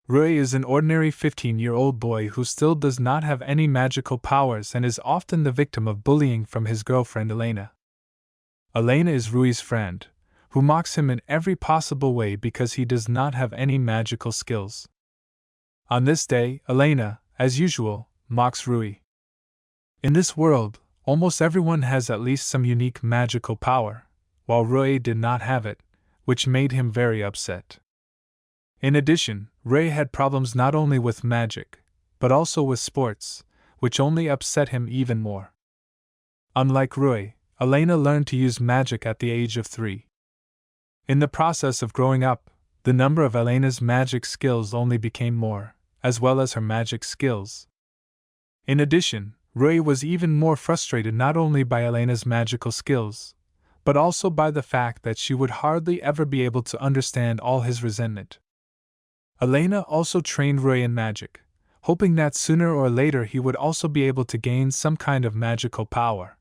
Rui is an ordinary 15-year-old boy who still does not have any magical powers and is often the victim of bullying from his girlfriend Elena. Elena is Rui's friend, who mocks him in every possible way because he does not have any magical skills. On this day, Elena, as usual, mocks Rui. In this world, almost everyone has at least some unique magical power, while Rui did not have it, which made him very upset. In addition, Rui had problems not only with magic, but also with sports, which only upset him even more. Unlike Rui, Elena learned to use magic at the age of 3. In the process of growing up, the number of Elena's magic skills only became more, as well as her magic skills. In addition, Rui was even more frustrated not only by Elena's magical skills, but also by the fact that she would hardly ever be able to understand all his resentment. Elena also trained Rui in magic, hoping that sooner or later he would also be able to gain some kind of magical power.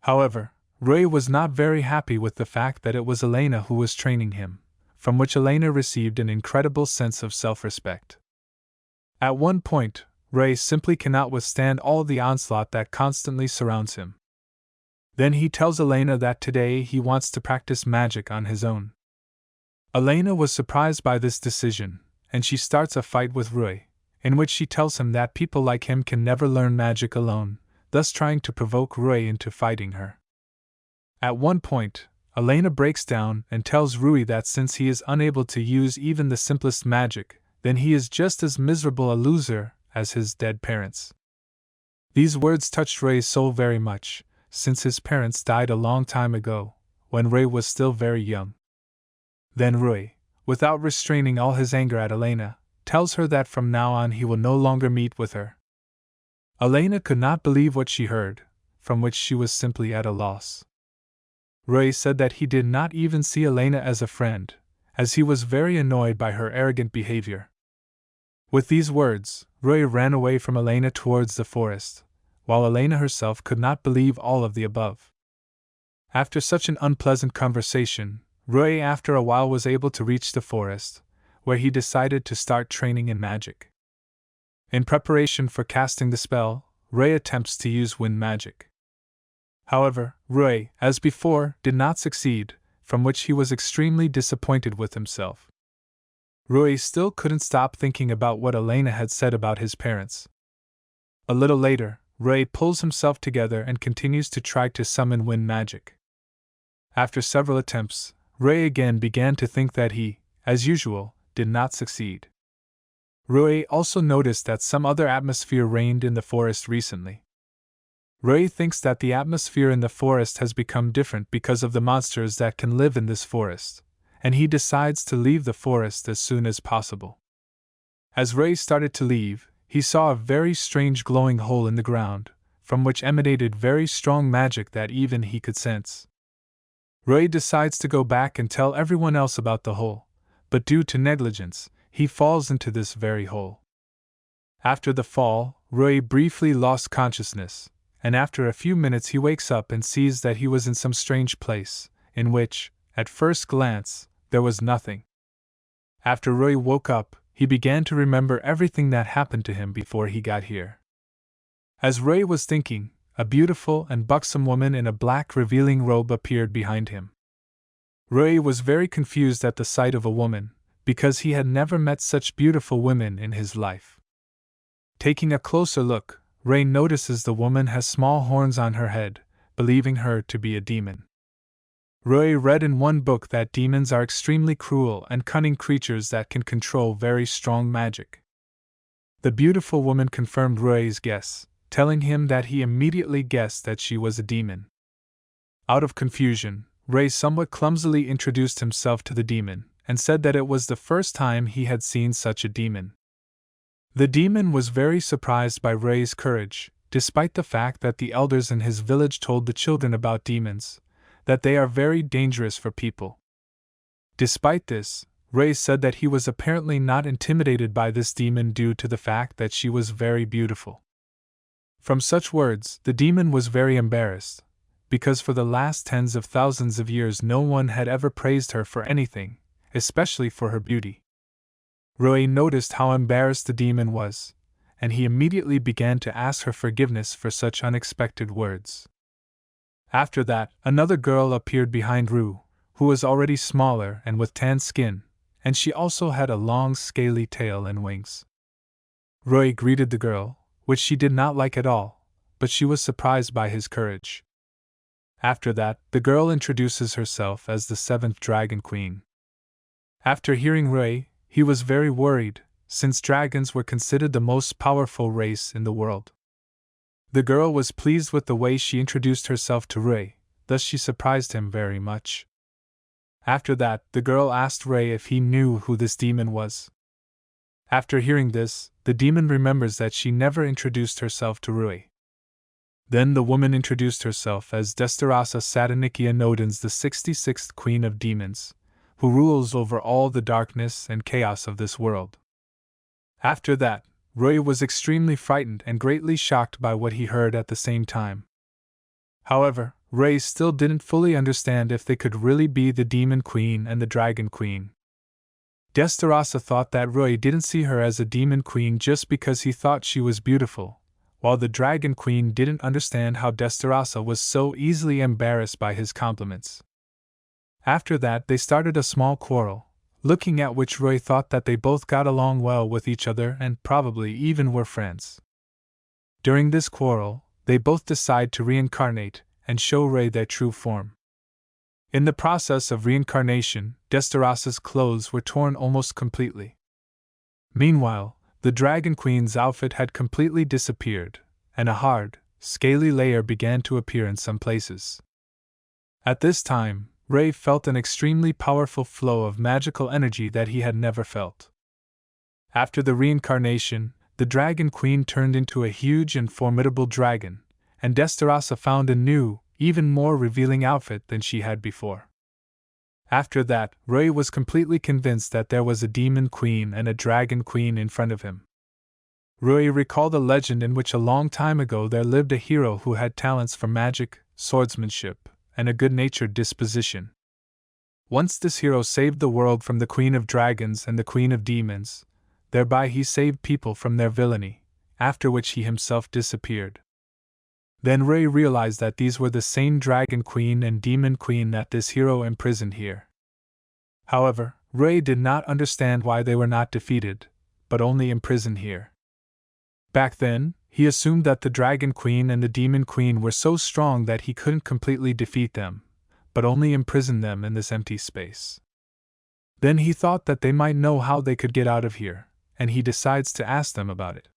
However, Rui was not very happy with the fact that it was Elena who was training him, from which Elena received an incredible sense of self-respect. At one point, Rui simply cannot withstand all the onslaught that constantly surrounds him. Then he tells Elena that today he wants to practice magic on his own. Elena was surprised by this decision, and she starts a fight with Rui, in which she tells him that people like him can never learn magic alone, thus trying to provoke Rui into fighting her. At one point, Elena breaks down and tells Rui that since he is unable to use even the simplest magic, then he is just as miserable a loser as his dead parents. These words touched Rui's soul very much, since his parents died a long time ago, when Rui was still very young. Then Rui, without restraining all his anger at Elena, tells her that from now on he will no longer meet with her. Elena could not believe what she heard, from which she was simply at a loss. Rui said that he did not even see Elena as a friend, as he was very annoyed by her arrogant behavior. With these words, Rui ran away from Elena towards the forest, while Elena herself could not believe all of the above. After such an unpleasant conversation, Rui after a while was able to reach the forest, where he decided to start training in magic. In preparation for casting the spell, Rui attempts to use wind magic. However, Rui, as before, did not succeed, from which he was extremely disappointed with himself. Rui still couldn't stop thinking about what Elena had said about his parents. A little later, Rui pulls himself together and continues to try to summon wind magic. After several attempts, Rui again began to think that he, as usual, did not succeed. Rui also noticed that some other atmosphere reigned in the forest recently. Rui thinks that the atmosphere in the forest has become different because of the monsters that can live in this forest, and he decides to leave the forest as soon as possible. As Rui started to leave, he saw a very strange glowing hole in the ground, from which emanated very strong magic that even he could sense. Rui decides to go back and tell everyone else about the hole, but due to negligence, he falls into this very hole. After the fall, Rui briefly lost consciousness, and after a few minutes he wakes up and sees that he was in some strange place, in which, at first glance, there was nothing. After Rui woke up, he began to remember everything that happened to him before he got here. As Rui was thinking, a beautiful and buxom woman in a black revealing robe appeared behind him. Rui was very confused at the sight of a woman, because he had never met such beautiful women in his life. Taking a closer look, Rui notices the woman has small horns on her head, believing her to be a demon. Rui read in one book that demons are extremely cruel and cunning creatures that can control very strong magic. The beautiful woman confirmed Rui's guess, telling him that he immediately guessed that she was a demon. Out of confusion, Rui somewhat clumsily introduced himself to the demon, and said that it was the first time he had seen such a demon. The demon was very surprised by Rui's courage, despite the fact that the elders in his village told the children about demons, that they are very dangerous for people. Despite this, Rui said that he was apparently not intimidated by this demon due to the fact that she was very beautiful. From such words, the demon was very embarrassed, because for the last tens of thousands of years no one had ever praised her for anything, especially for her beauty. Rui noticed how embarrassed the demon was, and he immediately began to ask her forgiveness for such unexpected words. After that, another girl appeared behind Ru, who was already smaller and with tan skin, and she also had a long scaly tail and wings. Rui greeted the girl, which she did not like at all, but she was surprised by his courage. After that, the girl introduces herself as the 7th Dragon Queen. After hearing Rui, he was very worried, since dragons were considered the most powerful race in the world. The girl was pleased with the way she introduced herself to Rui, thus she surprised him very much. After that, the girl asked Rui if he knew who this demon was. After hearing this, the demon remembers that she never introduced herself to Rui. Then the woman introduced herself as Destarasa Satanikia Nodens, the 66th Queen of Demons, who rules over all the darkness and chaos of this world. After that, Rui was extremely frightened and greatly shocked by what he heard at the same time. However, Rui still didn't fully understand if they could really be the Demon Queen and the Dragon Queen. Destarasa thought that Rui didn't see her as a Demon Queen just because he thought she was beautiful, while the Dragon Queen didn't understand how Destarasa was so easily embarrassed by his compliments. After that, they started a small quarrel, looking at which Rui thought that they both got along well with each other and probably even were friends. During this quarrel, they both decide to reincarnate and show Rui their true form. In the process of reincarnation, Destarasa's clothes were torn almost completely. Meanwhile, the Dragon Queen's outfit had completely disappeared, and a hard, scaly layer began to appear in some places. At this time, Rui felt an extremely powerful flow of magical energy that he had never felt. After the reincarnation, the Dragon Queen turned into a huge and formidable dragon, and Destarasa found a new, even more revealing outfit than she had before. After that, Rui was completely convinced that there was a Demon Queen and a Dragon Queen in front of him. Rui recalled a legend in which a long time ago there lived a hero who had talents for magic, swordsmanship, and a good-natured disposition. Once this hero saved the world from the Queen of Dragons and the Queen of Demons, thereby he saved people from their villainy, after which he himself disappeared. Then Rui realized that these were the same Dragon Queen and Demon Queen that this hero imprisoned here. However, Rui did not understand why they were not defeated, but only imprisoned here. Back then, he assumed that the Dragon Queen and the Demon Queen were so strong that he couldn't completely defeat them, but only imprison them in this empty space. Then he thought that they might know how they could get out of here, and he decides to ask them about it.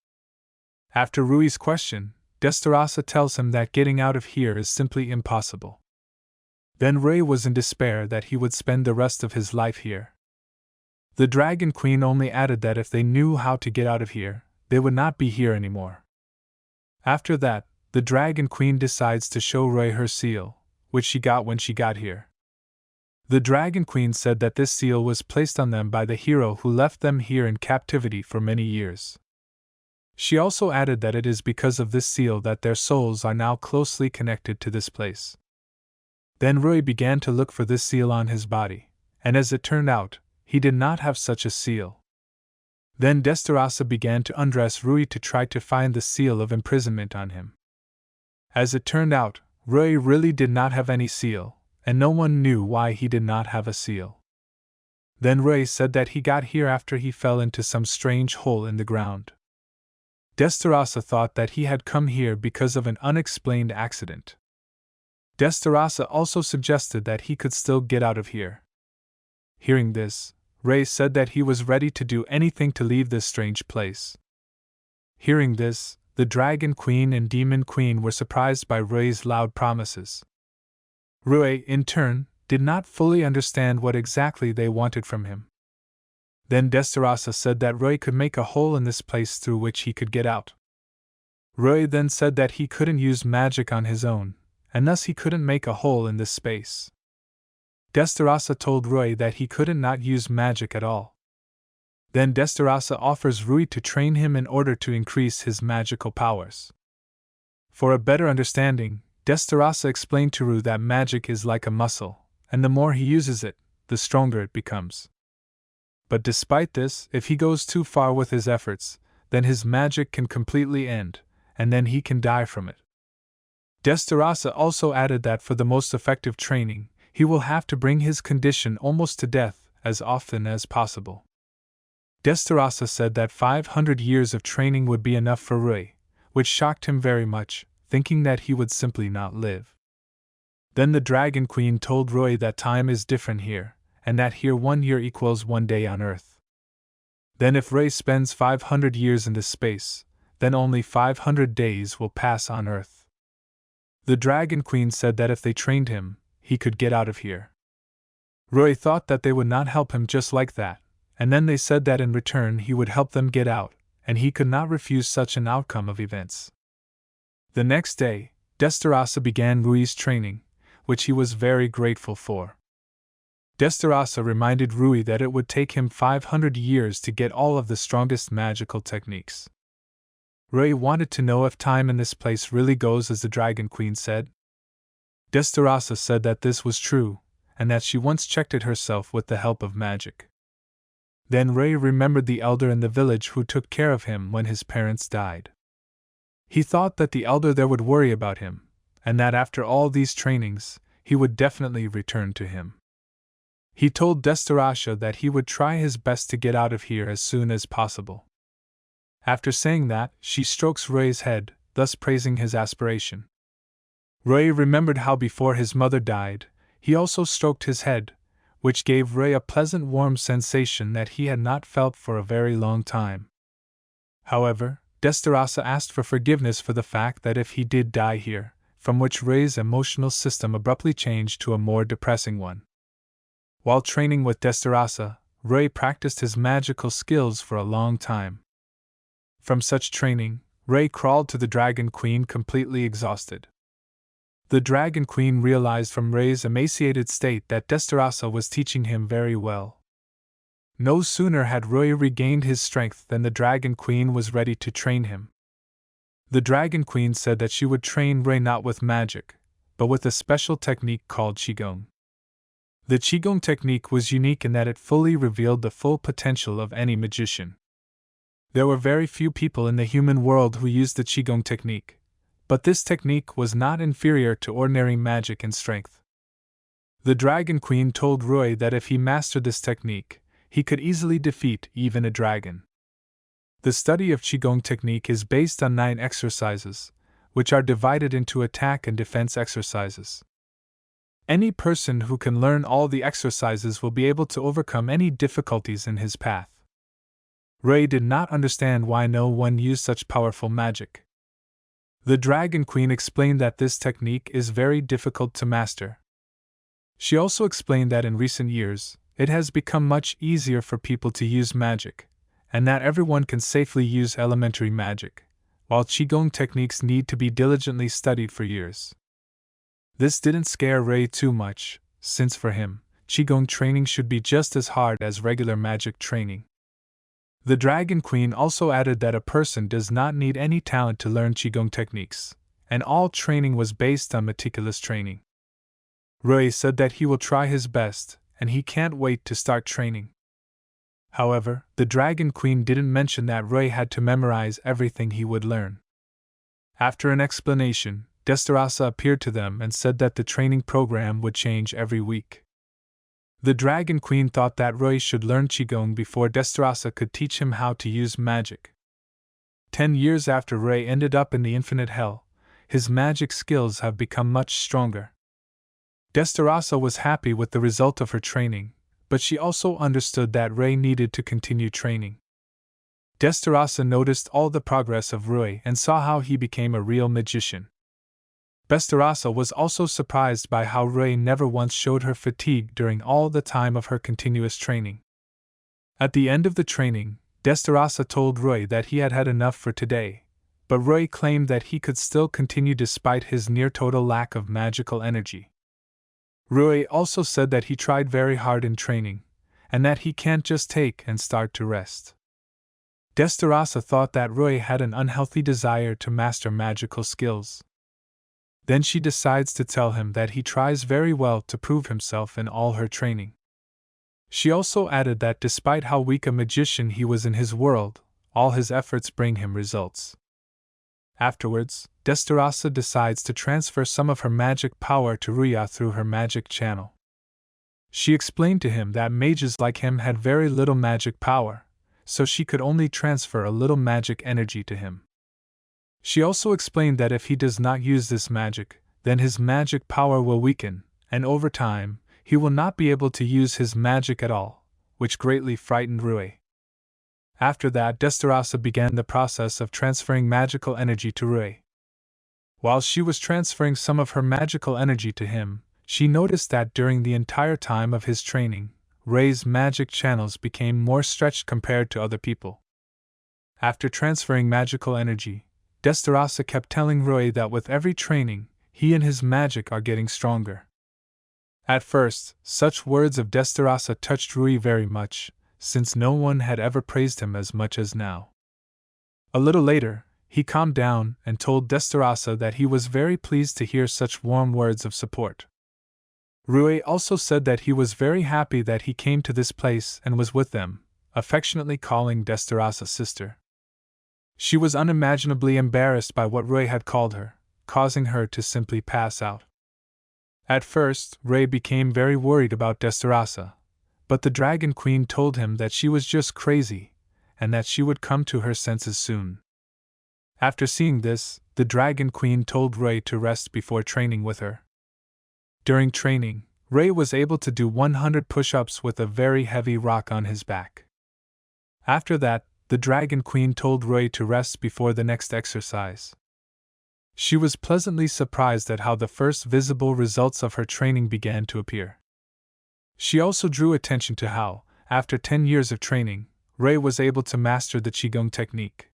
After Rui's question, Destarasa tells him that getting out of here is simply impossible. Then Rui was in despair that he would spend the rest of his life here. The Dragon Queen only added that if they knew how to get out of here, they would not be here anymore. After that, the Dragon Queen decides to show Rui her seal, which she got when she got here. The Dragon Queen said that this seal was placed on them by the hero who left them here in captivity for many years. She also added that it is because of this seal that their souls are now closely connected to this place. Then Rui began to look for this seal on his body, and as it turned out, he did not have such a seal. Then Destarasa began to undress Rui to try to find the seal of imprisonment on him. As it turned out, Rui really did not have any seal, and no one knew why he did not have a seal. Then Rui said that he got here after he fell into some strange hole in the ground. Destarasa thought that he had come here because of an unexplained accident. Destarasa also suggested that he could still get out of here. Hearing this, Rui said that he was ready to do anything to leave this strange place. Hearing this, the Dragon Queen and Demon Queen were surprised by Rui's loud promises. Rui, in turn, did not fully understand what exactly they wanted from him. Then Destarasa said that Rui could make a hole in this place through which he could get out. Rui then said that he couldn't use magic on his own, and thus he couldn't make a hole in this space. Destarasa told Rui that he couldn't not use magic at all. Then Destarasa offers Rui to train him in order to increase his magical powers. For a better understanding, Destarasa explained to Rui that magic is like a muscle, and the more he uses it, the stronger it becomes. But despite this, if he goes too far with his efforts, then his magic can completely end, and then he can die from it. Destarasa also added that for the most effective training, he will have to bring his condition almost to death as often as possible. Destarasa said that 500 years of training would be enough for Rui, which shocked him very much, thinking that he would simply not live. Then the Dragon Queen told Rui that time is different here, and that here 1 year equals 1 day on Earth. Then if Rui spends 500 years in this space, then only 500 days will pass on Earth. The Dragon Queen said that if they trained him, he could get out of here. Rui thought that they would not help him just like that, and then they said that in return he would help them get out, and he could not refuse such an outcome of events. The next day, Destarasa began Rui's training, which he was very grateful for. Destarasa reminded Rui that it would take him 500 years to get all of the strongest magical techniques. Rui wanted to know if time in this place really goes as the Dragon Queen said. Destarasa said that this was true, and that she once checked it herself with the help of magic. Then Rui remembered the elder in the village who took care of him when his parents died. He thought that the elder there would worry about him, and that after all these trainings, he would definitely return to him. He told Destarasa that he would try his best to get out of here as soon as possible. After saying that, she strokes Rui's head, thus praising his aspiration. Rui remembered how before his mother died, he also stroked his head, which gave Rui a pleasant warm sensation that he had not felt for a very long time. However, Destarasa asked for forgiveness for the fact that if he did die here, from which Rui's emotional system abruptly changed to a more depressing one. While training with Destarasa, Rui practiced his magical skills for a long time. From such training, Rui crawled to the Dragon Queen completely exhausted. The Dragon Queen realized from Rui's emaciated state that Destarasa was teaching him very well. No sooner had Rui regained his strength than the Dragon Queen was ready to train him. The Dragon Queen said that she would train Rui not with magic, but with a special technique called Qigong. The Qigong technique was unique in that it fully revealed the full potential of any magician. There were very few people in the human world who used the Qigong technique, but this technique was not inferior to ordinary magic in strength. The Dragon Queen told Rui that if he mastered this technique, he could easily defeat even a dragon. The study of Qigong technique is based on 9 exercises, which are divided into attack and defense exercises. Any person who can learn all the exercises will be able to overcome any difficulties in his path. Rui did not understand why no one used such powerful magic. The Dragon Queen explained that this technique is very difficult to master. She also explained that in recent years, it has become much easier for people to use magic, and that everyone can safely use elementary magic, while Qigong techniques need to be diligently studied for years. This didn't scare Rui too much, since for him, Qigong training should be just as hard as regular magic training. The Dragon Queen also added that a person does not need any talent to learn Qigong techniques, and all training was based on meticulous training. Rui said that he will try his best, and he can't wait to start training. However, the Dragon Queen didn't mention that Rui had to memorize everything he would learn. After an explanation, Destarasa appeared to them and said that the training program would change every week. The Dragon Queen thought that Rui should learn Qigong before Destarasa could teach him how to use magic. 10 years after Rui ended up in the infinite hell, his magic skills have become much stronger. Destarasa was happy with the result of her training, but she also understood that Rui needed to continue training. Destarasa noticed all the progress of Rui and saw how he became a real magician. Destarasa was also surprised by how Rui never once showed her fatigue during all the time of her continuous training. At the end of the training, Destarasa told Rui that he had had enough for today, but Rui claimed that he could still continue despite his near-total lack of magical energy. Rui also said that he tried very hard in training, and that he can't just take and start to rest. Destarasa thought that Rui had an unhealthy desire to master magical skills. Then she decides to tell him that he tries very well to prove himself in all her training. She also added that despite how weak a magician he was in his world, all his efforts bring him results. Afterwards, Destarasa decides to transfer some of her magic power to Ruia through her magic channel. She explained to him that mages like him had very little magic power, so she could only transfer a little magic energy to him. She also explained that if he does not use this magic, then his magic power will weaken, and over time, he will not be able to use his magic at all, which greatly frightened Rui. After that, Destarasa began the process of transferring magical energy to Rui. While she was transferring some of her magical energy to him, she noticed that during the entire time of his training, Rui's magic channels became more stretched compared to other people. After transferring magical energy, Destarasa kept telling Rui that with every training, he and his magic are getting stronger. At first, such words of Destarasa touched Rui very much, since no one had ever praised him as much as now. A little later, he calmed down and told Destarasa that he was very pleased to hear such warm words of support. Rui also said that he was very happy that he came to this place and was with them, affectionately calling Destarasa sister. She was unimaginably embarrassed by what Rui had called her, causing her to simply pass out. At first, Rui became very worried about Destarasa, but the Dragon Queen told him that she was just crazy, and that she would come to her senses soon. After seeing this, the Dragon Queen told Rui to rest before training with her. During training, Rui was able to do 100 push-ups with a very heavy rock on his back. After that, the Dragon Queen told Rui to rest before the next exercise. She was pleasantly surprised at how the first visible results of her training began to appear. She also drew attention to how, after 10 years of training, Rui was able to master the Qigong technique.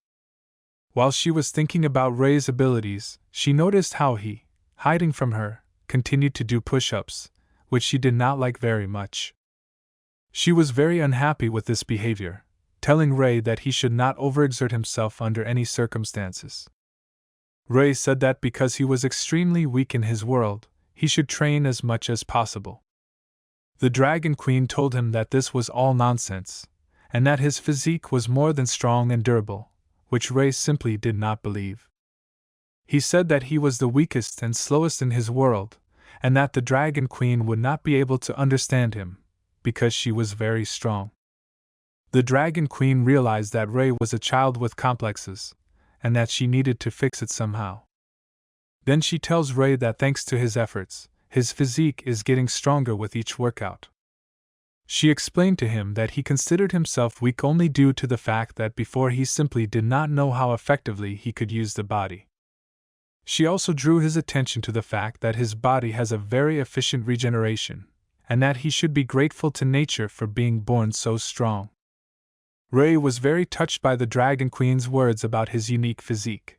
While she was thinking about Rui's abilities, she noticed how he, hiding from her, continued to do push-ups, which she did not like very much. She was very unhappy with this behavior, telling Rui that he should not overexert himself under any circumstances. Rui said that because he was extremely weak in his world, he should train as much as possible. The Dragon Queen told him that this was all nonsense, and that his physique was more than strong and durable, which Rui simply did not believe. He said that he was the weakest and slowest in his world, and that the Dragon Queen would not be able to understand him, because she was very strong. The Dragon Queen realized that Rui was a child with complexes, and that she needed to fix it somehow. Then she tells Rui that thanks to his efforts, his physique is getting stronger with each workout. She explained to him that he considered himself weak only due to the fact that before he simply did not know how effectively he could use the body. She also drew his attention to the fact that his body has a very efficient regeneration, and that he should be grateful to nature for being born so strong. Rui was very touched by the Dragon Queen's words about his unique physique.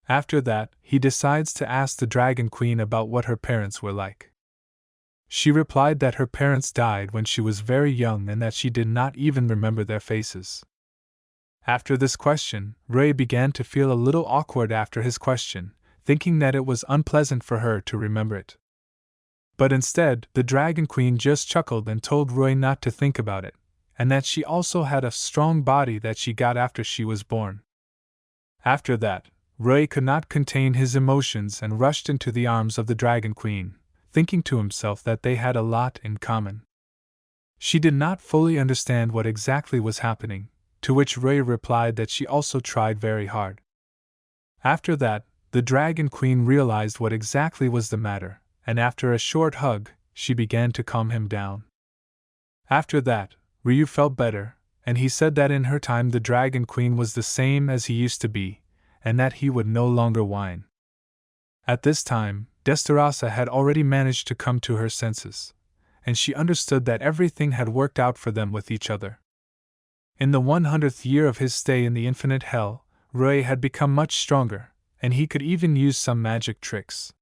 After that, he decides to ask the Dragon Queen about what her parents were like. She replied that her parents died when she was very young and that she did not even remember their faces. After this question, Rui began to feel a little awkward after his question, thinking that it was unpleasant for her to remember it. But instead, the Dragon Queen just chuckled and told Rui not to think about it, and that she also had a strong body that she got after she was born. After that, Rui could not contain his emotions and rushed into the arms of the Dragon Queen, thinking to himself that they had a lot in common. She did not fully understand what exactly was happening, to which Rui replied that she also tried very hard. After that, the Dragon Queen realized what exactly was the matter, and after a short hug, she began to calm him down. After that, Ryu felt better, and he said that in her time the Dragon Queen was the same as he used to be, and that he would no longer whine. At this time, Destarasa had already managed to come to her senses, and she understood that everything had worked out for them with each other. In the 100th year of his stay in the infinite hell, Rui had become much stronger, and he could even use some magic tricks.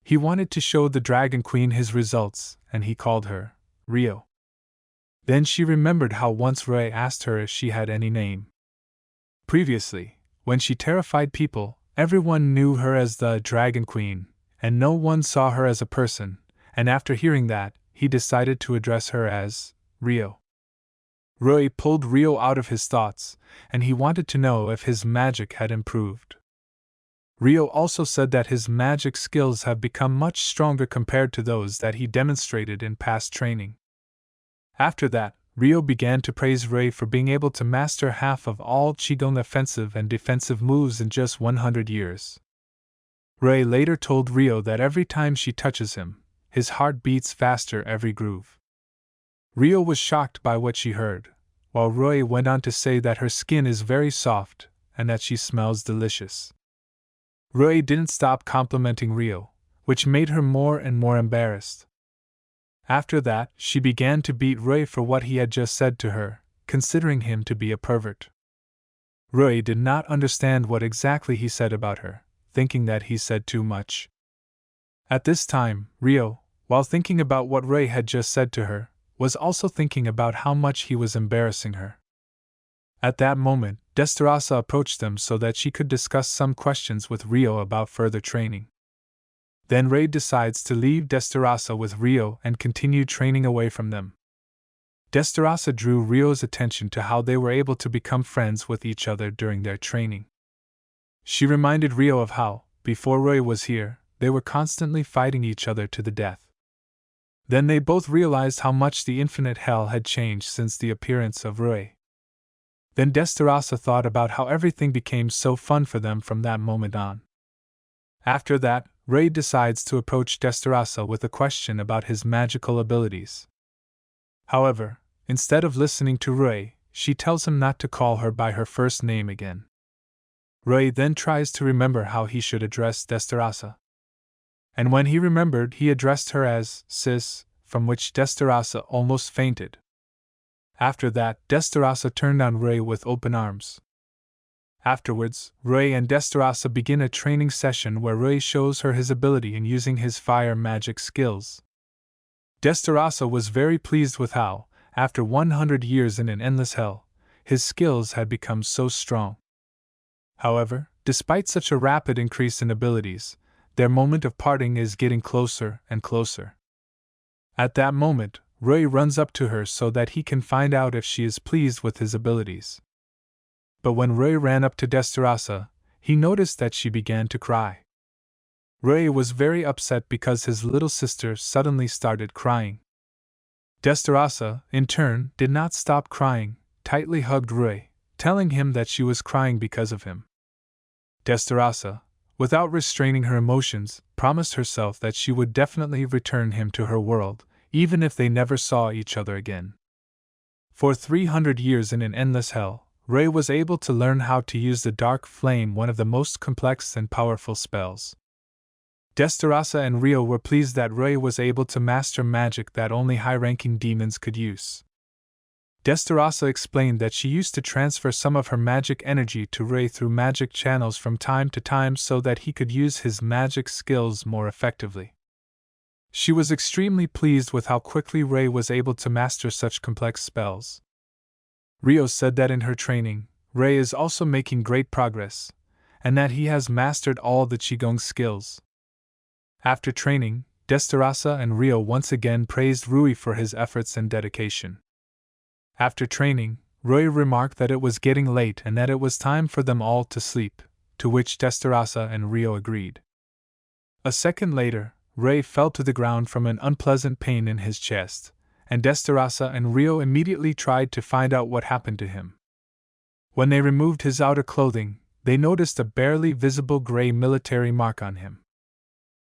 He wanted to show the Dragon Queen his results, and he called her Rio. Then she remembered how once Rui asked her if she had any name. Previously, when she terrified people, everyone knew her as the Dragon Queen, and no one saw her as a person, and after hearing that, he decided to address her as Rio. Rui pulled Rio out of his thoughts, and he wanted to know if his magic had improved. Rio also said that his magic skills have become much stronger compared to those that he demonstrated in past training. After that, Rio began to praise Rui for being able to master half of all Qigong offensive and defensive moves in just 100 years. Rui later told Rio that every time she touches him, his heart beats faster every groove. Rio was shocked by what she heard, while Rui went on to say that her skin is very soft and that she smells delicious. Rui didn't stop complimenting Rio, which made her more and more embarrassed. After that, she began to beat Rui for what he had just said to her, considering him to be a pervert. Rui did not understand what exactly he said about her, thinking that he said too much. At this time, Rio, while thinking about what Rui had just said to her, was also thinking about how much he was embarrassing her. At that moment, Desterasa approached them so that she could discuss some questions with Rio about further training. Then Rui decides to leave Desterasa with Rio and continue training away from them. Desterasa drew Rio's attention to how they were able to become friends with each other during their training. She reminded Rio of how, before Rui was here, they were constantly fighting each other to the death. Then they both realized how much the infinite hell had changed since the appearance of Rui. Then Desterasa thought about how everything became so fun for them from that moment on. After that, Rui decides to approach Desterasa with a question about his magical abilities. However, instead of listening to Rui, she tells him not to call her by her first name again. Rui then tries to remember how he should address Desterasa. And when he remembered, he addressed her as Sis, from which Desterasa almost fainted. After that, Desterasa turned on Rui with open arms. Afterwards, Rui and Desterasa begin a training session where Rui shows her his ability in using his fire magic skills. Desterasa was very pleased with how, after 100 years in an endless hell, his skills had become so strong. However, despite such a rapid increase in abilities, their moment of parting is getting closer and closer. At that moment, Rui runs up to her so that he can find out if she is pleased with his abilities. But when Rui ran up to Desterasa, he noticed that she began to cry. Rui was very upset because his little sister suddenly started crying. Desterasa, in turn, did not stop crying, tightly hugged Rui, telling him that she was crying because of him. Desterasa, without restraining her emotions, promised herself that she would definitely return him to her world, even if they never saw each other again. For 300 years in an endless hell, Rui was able to learn how to use the dark flame, one of the most complex and powerful spells. Desterasa and Rio were pleased that Rui was able to master magic that only high-ranking demons could use. Desterasa explained that she used to transfer some of her magic energy to Rui through magic channels from time to time so that he could use his magic skills more effectively. She was extremely pleased with how quickly Rui was able to master such complex spells. Rio said that in her training, Rui is also making great progress, and that he has mastered all the Qigong skills. After training, Desterasa and Rio once again praised Rui for his efforts and dedication. After training, Rui remarked that it was getting late and that it was time for them all to sleep, to which Desterasa and Rio agreed. A second later, Rui fell to the ground from an unpleasant pain in his chest, and Desterasa and Rio immediately tried to find out what happened to him. When they removed his outer clothing, they noticed a barely visible gray military mark on him.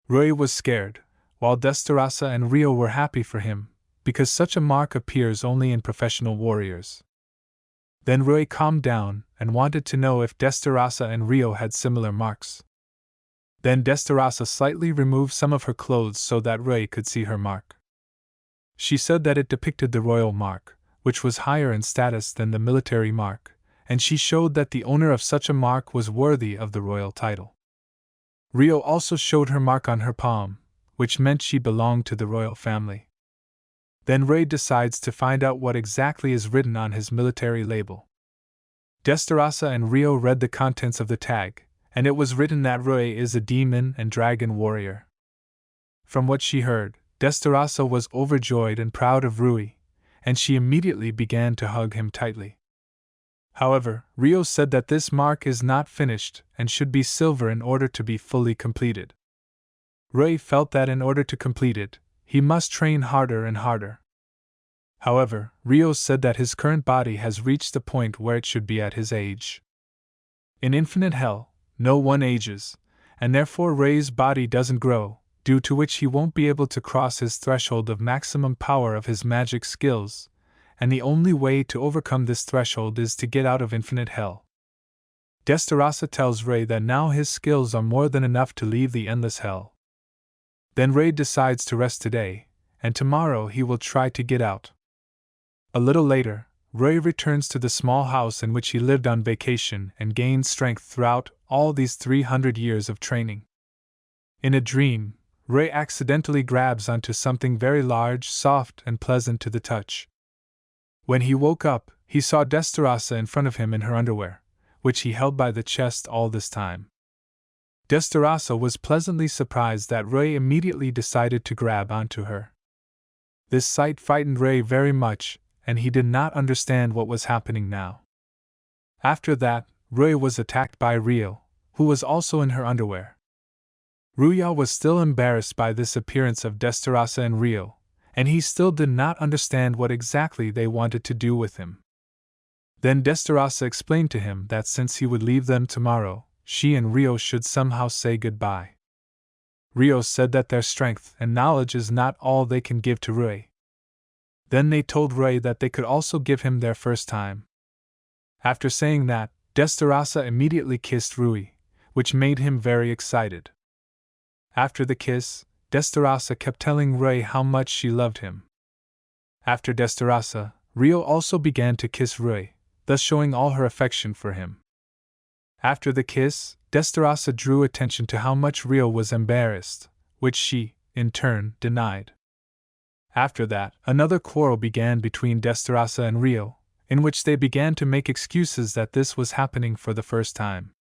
Rui was scared, while Desterasa and Rio were happy for him, because such a mark appears only in professional warriors. Then Rui calmed down and wanted to know if Desterasa and Rio had similar marks. Then Desterasa slightly removed some of her clothes so that Rui could see her mark. She said that it depicted the royal mark, which was higher in status than the military mark, and she showed that the owner of such a mark was worthy of the royal title. Rio also showed her mark on her palm, which meant she belonged to the royal family. Then Rui decides to find out what exactly is written on his military label. Desterasa and Rio read the contents of the tag, and it was written that Rui is a demon and dragon warrior. From what she heard, Destarasa was overjoyed and proud of Rui, and she immediately began to hug him tightly. However, Rio said that this mark is not finished and should be silver in order to be fully completed. Rui felt that in order to complete it, he must train harder and harder. However, Rio said that his current body has reached the point where it should be at his age. In infinite hell, no one ages, and therefore Rui's body doesn't grow, due to which he won't be able to cross his threshold of maximum power of his magic skills, and the only way to overcome this threshold is to get out of infinite hell. Destarasa tells Rui that now his skills are more than enough to leave the endless hell. Then Rui decides to rest today, and tomorrow he will try to get out. A little later, Rui returns to the small house in which he lived on vacation and gained strength throughout all these 300 years of training. In a dream, Rui accidentally grabs onto something very large, soft, and pleasant to the touch. When he woke up, he saw Destarasa in front of him in her underwear, which he held by the chest all this time. Destarasa was pleasantly surprised that Rui immediately decided to grab onto her. This sight frightened Rui very much, and he did not understand what was happening now. After that, Rui was attacked by Rio, who was also in her underwear. Ruia was still embarrassed by this appearance of Destarasa and Rio, and he still did not understand what exactly they wanted to do with him. Then Destarasa explained to him that since he would leave them tomorrow, she and Rio should somehow say goodbye. Rio said that their strength and knowledge is not all they can give to Rui. Then they told Rui that they could also give him their first time. After saying that, Destarasa immediately kissed Rui, which made him very excited. After the kiss, Destarasa kept telling Rui how much she loved him. After Destarasa, Rio also began to kiss Rui, thus showing all her affection for him. After the kiss, Destarasa drew attention to how much Rio was embarrassed, which she, in turn, denied. After that, another quarrel began between Destarasa and Rio, in which they began to make excuses that this was happening for the first time.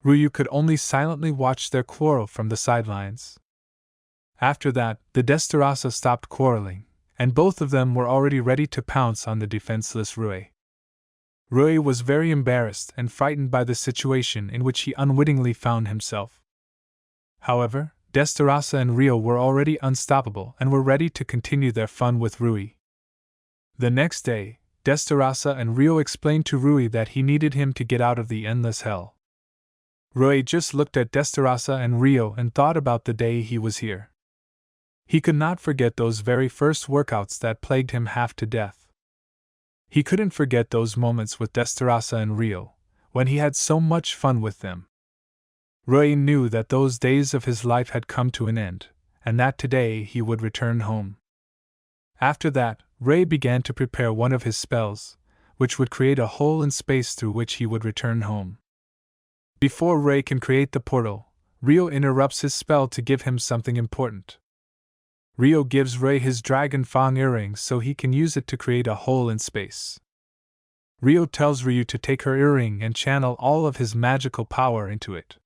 Ryu could only silently watch their quarrel from the sidelines. After that, the Destarasa stopped quarreling, and both of them were already ready to pounce on the defenseless Rui. Rui was very embarrassed and frightened by the situation in which he unwittingly found himself. However, Destarasa and Rio were already unstoppable and were ready to continue their fun with Rui. The next day, Destarasa and Rio explained to Rui that he needed him to get out of the endless hell. Rui just looked at Destarasa and Rio and thought about the day he was here. He could not forget those very first workouts that plagued him half to death. He couldn't forget those moments with Destarasa and Rio, when he had so much fun with them. Rui knew that those days of his life had come to an end, and that today he would return home. After that, Rui began to prepare one of his spells, which would create a hole in space through which he would return home. Before Rui can create the portal, Rio interrupts his spell to give him something important. Rio gives Rui his dragon fang earrings so he can use it to create a hole in space. Rio tells Ryu to take her earring and channel all of his magical power into it.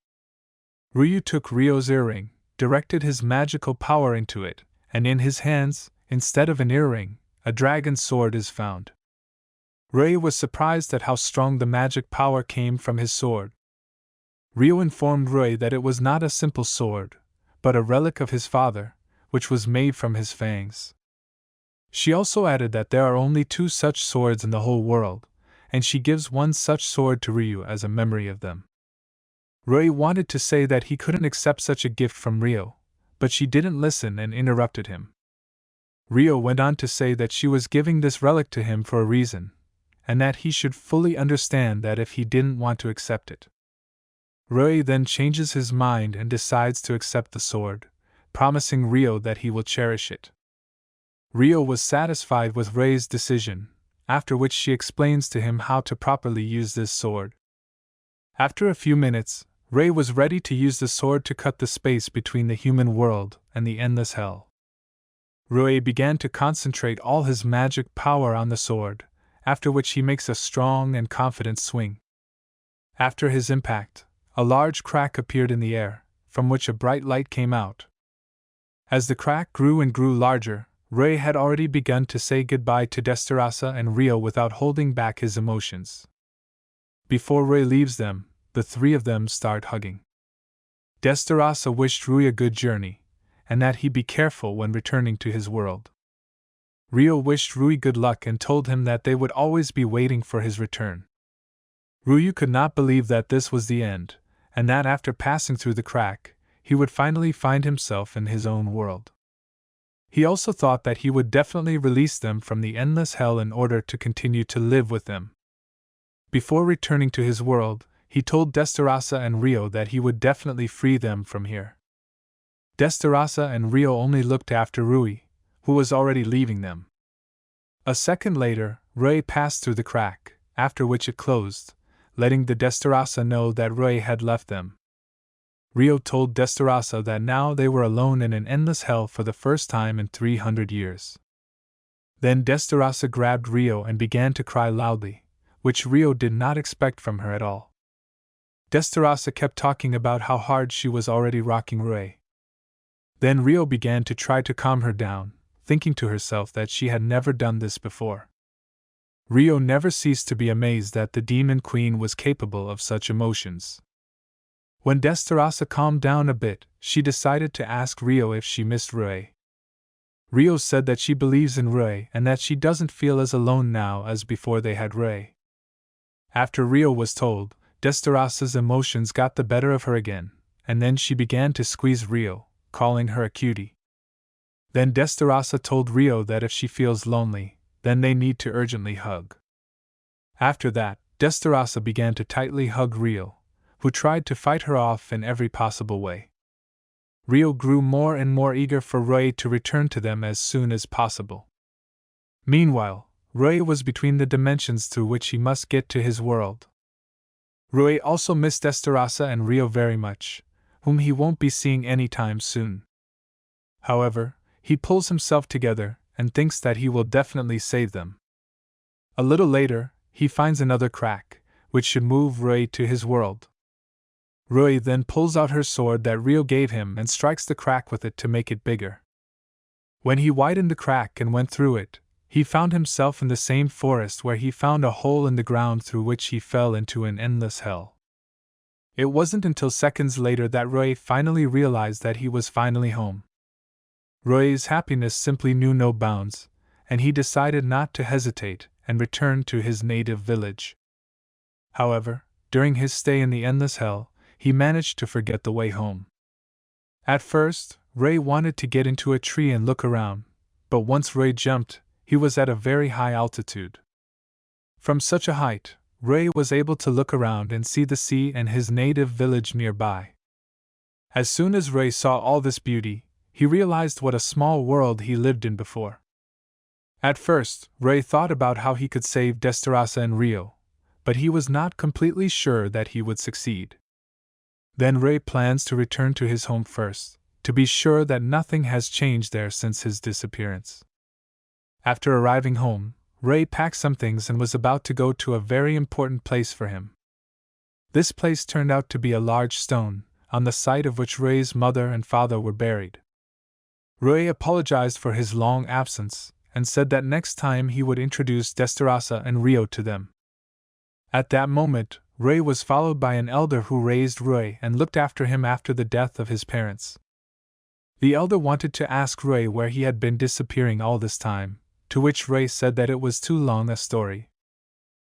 Ryu took Rio's earring, directed his magical power into it, and in his hands, instead of an earring, a dragon sword is found. Rui was surprised at how strong the magic power came from his sword. Rio informed Rui that it was not a simple sword, but a relic of his father, which was made from his fangs. She also added that there are only 2 such swords in the whole world, and she gives one such sword to Ryu as a memory of them. Rui wanted to say that he couldn't accept such a gift from Rio, but she didn't listen and interrupted him. Rio went on to say that she was giving this relic to him for a reason, and that he should fully understand that if he didn't want to accept it. Rui then changes his mind and decides to accept the sword, promising Rio that he will cherish it. Rio was satisfied with Rui's decision, after which she explains to him how to properly use this sword. After a few minutes, Rui was ready to use the sword to cut the space between the human world and the endless hell. Rui began to concentrate all his magic power on the sword, after which he makes a strong and confident swing. After his impact, a large crack appeared in the air, from which a bright light came out. As the crack grew and grew larger, Rui had already begun to say goodbye to Desterasa and Rio without holding back his emotions. Before Rui leaves them, the three of them start hugging. Desterasa wished Rui a good journey, and that he be careful when returning to his world. Rio wished Rui good luck and told him that they would always be waiting for his return. Rui could not believe that this was the end, and that after passing through the crack, he would finally find himself in his own world. He also thought that he would definitely release them from the endless hell in order to continue to live with them. Before returning to his world, he told Desterasa and Rio that he would definitely free them from here. Desterasa and Rio only looked after Rui, who was already leaving them. A second later, Rui passed through the crack, after which it closed, letting the Desterasa know that Rui had left them. Rio told Desterasa that now they were alone in an endless hell for the first time in 300 years. Then Desterasa grabbed Rio and began to cry loudly, which Rio did not expect from her at all. Desterasa kept talking about how hard she was already rocking Rui. Then Rio began to try to calm her down, thinking to herself that she had never done this before. Rio never ceased to be amazed that the demon queen was capable of such emotions. When Desterasa calmed down a bit, she decided to ask Rio if she missed Rui. Rio said that she believes in Rui and that she doesn't feel as alone now as before they had Rui. After Rio was told, Desterasa's emotions got the better of her again, and then she began to squeeze Rio, calling her a cutie. Then Desterasa told Rio that if she feels lonely, then they need to urgently hug. After that, Desterasa began to tightly hug Rio, who tried to fight her off in every possible way. Rio grew more and more eager for Rui to return to them as soon as possible. Meanwhile, Rui was between the dimensions through which he must get to his world. Rui also missed Desterasa and Rio very much, whom he won't be seeing anytime soon. However, he pulls himself together and thinks that he will definitely save them. A little later, he finds another crack, which should move Rui to his world. Rui then pulls out her sword that Rio gave him and strikes the crack with it to make it bigger. When he widened the crack and went through it, he found himself in the same forest where he found a hole in the ground through which he fell into an endless hell. It wasn't until seconds later that Rui finally realized that he was finally home. Rui's happiness simply knew no bounds, and he decided not to hesitate and returned to his native village. However, during his stay in the endless hell, he managed to forget the way home. At first, Rui wanted to get into a tree and look around, but once Rui jumped, he was at a very high altitude. From such a height, Rui was able to look around and see the sea and his native village nearby. As soon as Rui saw all this beauty, he realized what a small world he lived in before. At first, Rui thought about how he could save Desterasa and Rio, but he was not completely sure that he would succeed. Then Rui plans to return to his home first, to be sure that nothing has changed there since his disappearance. After arriving home, Rui packed some things and was about to go to a very important place for him. This place turned out to be a large stone, on the site of which Rui's mother and father were buried. Rui apologized for his long absence, and said that next time he would introduce Desterasa and Rio to them. At that moment, Rui was followed by an elder who raised Rui and looked after him after the death of his parents. The elder wanted to ask Rui where he had been disappearing all this time, to which Rui said that it was too long a story.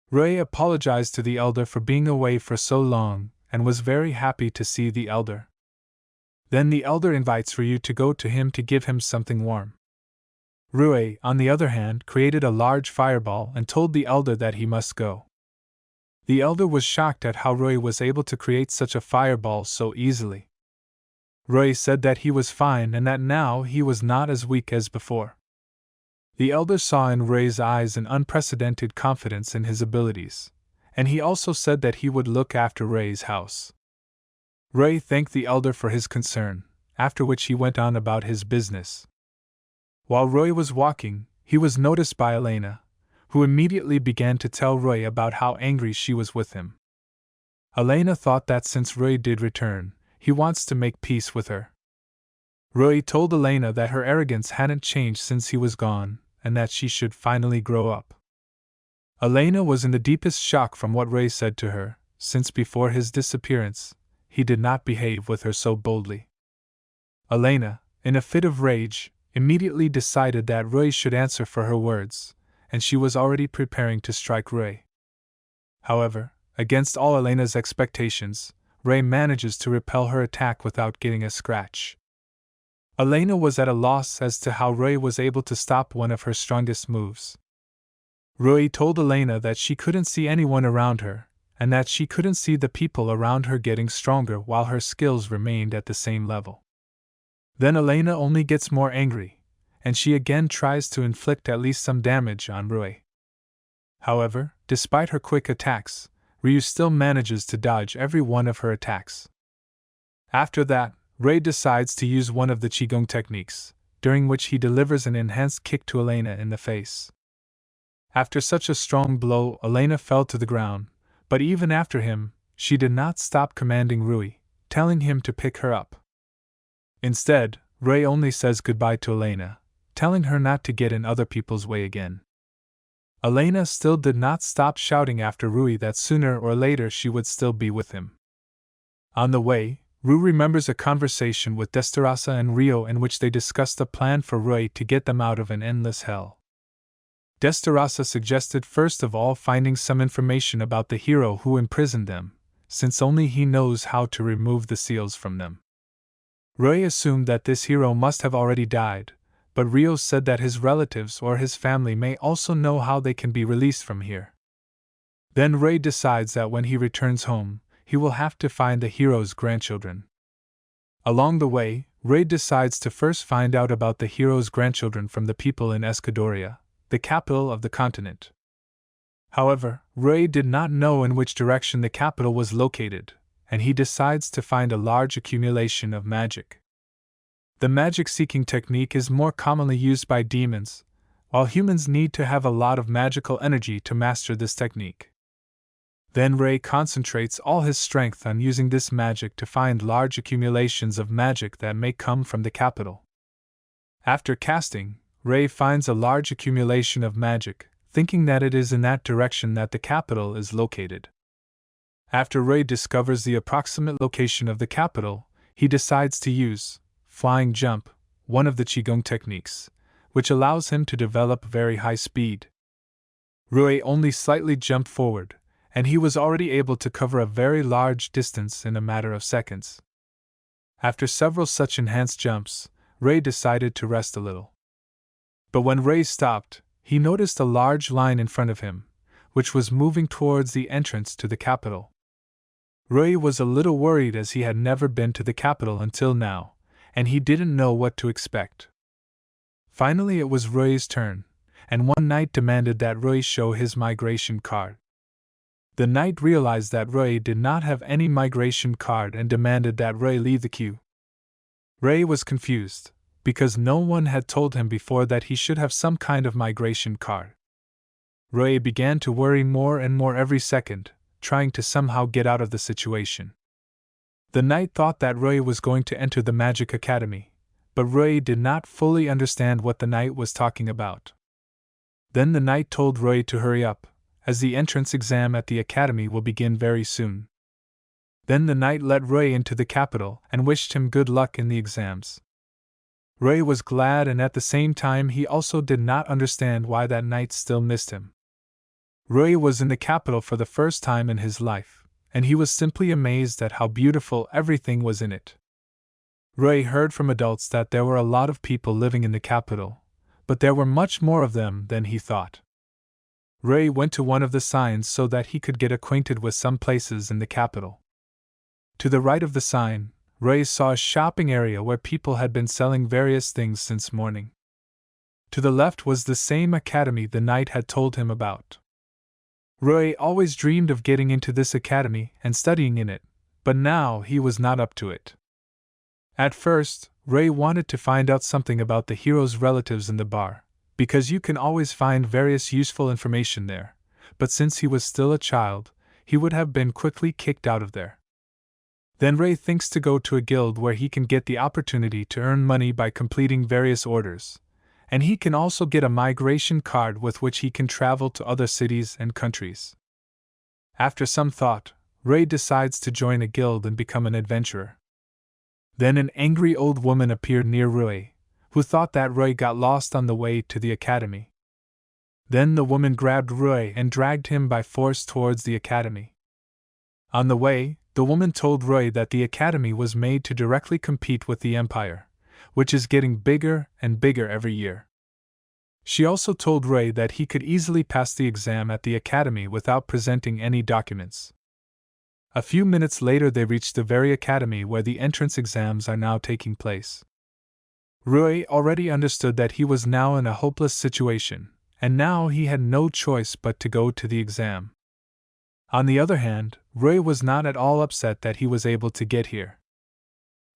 Rui apologized to the elder for being away for so long, and was very happy to see the elder. Then the elder invites Rui to go to him to give him something warm. Rui, on the other hand, created a large fireball and told the elder that he must go. The elder was shocked at how Rui was able to create such a fireball so easily. Rui said that he was fine and that now he was not as weak as before. The elder saw in Rui's eyes an unprecedented confidence in his abilities, and he also said that he would look after Rui's house. Rui thanked the elder for his concern, after which he went on about his business. While Rui was walking, he was noticed by Elena, who immediately began to tell Rui about how angry she was with him. Elena thought that since Rui did return, he wants to make peace with her. Rui told Elena that her arrogance hadn't changed since he was gone, and that she should finally grow up. Elena was in the deepest shock from what Rui said to her, since before his disappearance, he did not behave with her so boldly. Elena, in a fit of rage, immediately decided that Rui should answer for her words, and she was already preparing to strike Rui. However, against all Elena's expectations, Rui manages to repel her attack without getting a scratch. Elena was at a loss as to how Rui was able to stop one of her strongest moves. Rui told Elena that she couldn't see anyone around her, and that she couldn't see the people around her getting stronger while her skills remained at the same level. Then Elena only gets more angry, and she again tries to inflict at least some damage on Rui. However, despite her quick attacks, Ryu still manages to dodge every one of her attacks. After that, Rui decides to use one of the Qigong techniques, during which he delivers an enhanced kick to Elena in the face. After such a strong blow, Elena fell to the ground, but even after him, she did not stop commanding Rui, telling him to pick her up. Instead, Rui only says goodbye to Elena, telling her not to get in other people's way again. Elena still did not stop shouting after Rui that sooner or later she would still be with him. On the way, Rui remembers a conversation with Destarasa and Rio in which they discussed a plan for Rui to get them out of an endless hell. Destarasa suggested first of all finding some information about the hero who imprisoned them, since only he knows how to remove the seals from them. Rui assumed that this hero must have already died, but Rio said that his relatives or his family may also know how they can be released from here. Then Rui decides that when he returns home, he will have to find the hero's grandchildren. Along the way, Rui decides to first find out about the hero's grandchildren from the people in Escadoria, the capital of the continent. However, Rui did not know in which direction the capital was located, and he decides to find a large accumulation of magic. The magic-seeking technique is more commonly used by demons, while humans need to have a lot of magical energy to master this technique. Then Rui concentrates all his strength on using this magic to find large accumulations of magic that may come from the capital. After casting, Rui finds a large accumulation of magic, thinking that it is in that direction that the capital is located. After Rui discovers the approximate location of the capital, he decides to use Flying Jump, one of the Qigong techniques, which allows him to develop very high speed. Rui only slightly jumped forward, and he was already able to cover a very large distance in a matter of seconds. After several such enhanced jumps, Rui decided to rest a little. But when Rui stopped, he noticed a large line in front of him, which was moving towards the entrance to the capital. Rui was a little worried as he had never been to the capital until now, and he didn't know what to expect. Finally it was Rui's turn, and one knight demanded that Rui show his migration card. The knight realized that Rui did not have any migration card and demanded that Rui leave the queue. Rui was confused, because no one had told him before that he should have some kind of migration card. Rui began to worry more and more every second, trying to somehow get out of the situation. The knight thought that Rui was going to enter the Magic Academy, but Rui did not fully understand what the knight was talking about. Then the knight told Rui to hurry up, as the entrance exam at the academy will begin very soon. Then the knight let Rui into the capital and wished him good luck in the exams. Rui was glad, and at the same time he also did not understand why that knight still missed him. Rui was in the capital for the first time in his life, and he was simply amazed at how beautiful everything was in it. Rui heard from adults that there were a lot of people living in the capital, but there were much more of them than he thought. Rui went to one of the signs so that he could get acquainted with some places in the capital. To the right of the sign, Rui saw a shopping area where people had been selling various things since morning. To the left was the same academy the knight had told him about. Rui always dreamed of getting into this academy and studying in it, but now he was not up to it. At first, Rui wanted to find out something about the hero's relatives in the bar, because you can always find various useful information there, but since he was still a child, he would have been quickly kicked out of there. Then Rui thinks to go to a guild where he can get the opportunity to earn money by completing various orders, and he can also get a migration card with which he can travel to other cities and countries. After some thought, Rui decides to join a guild and become an adventurer. Then an angry old woman appeared near Rui, who thought that Rui got lost on the way to the academy. Then the woman grabbed Rui and dragged him by force towards the academy. On the way, the woman told Rui that the academy was made to directly compete with the empire, which is getting bigger and bigger every year. She also told Rui that he could easily pass the exam at the academy without presenting any documents. A few minutes later they reached the very academy where the entrance exams are now taking place. Rui already understood that he was now in a hopeless situation, and now he had no choice but to go to the exam. On the other hand, Rui was not at all upset that he was able to get here.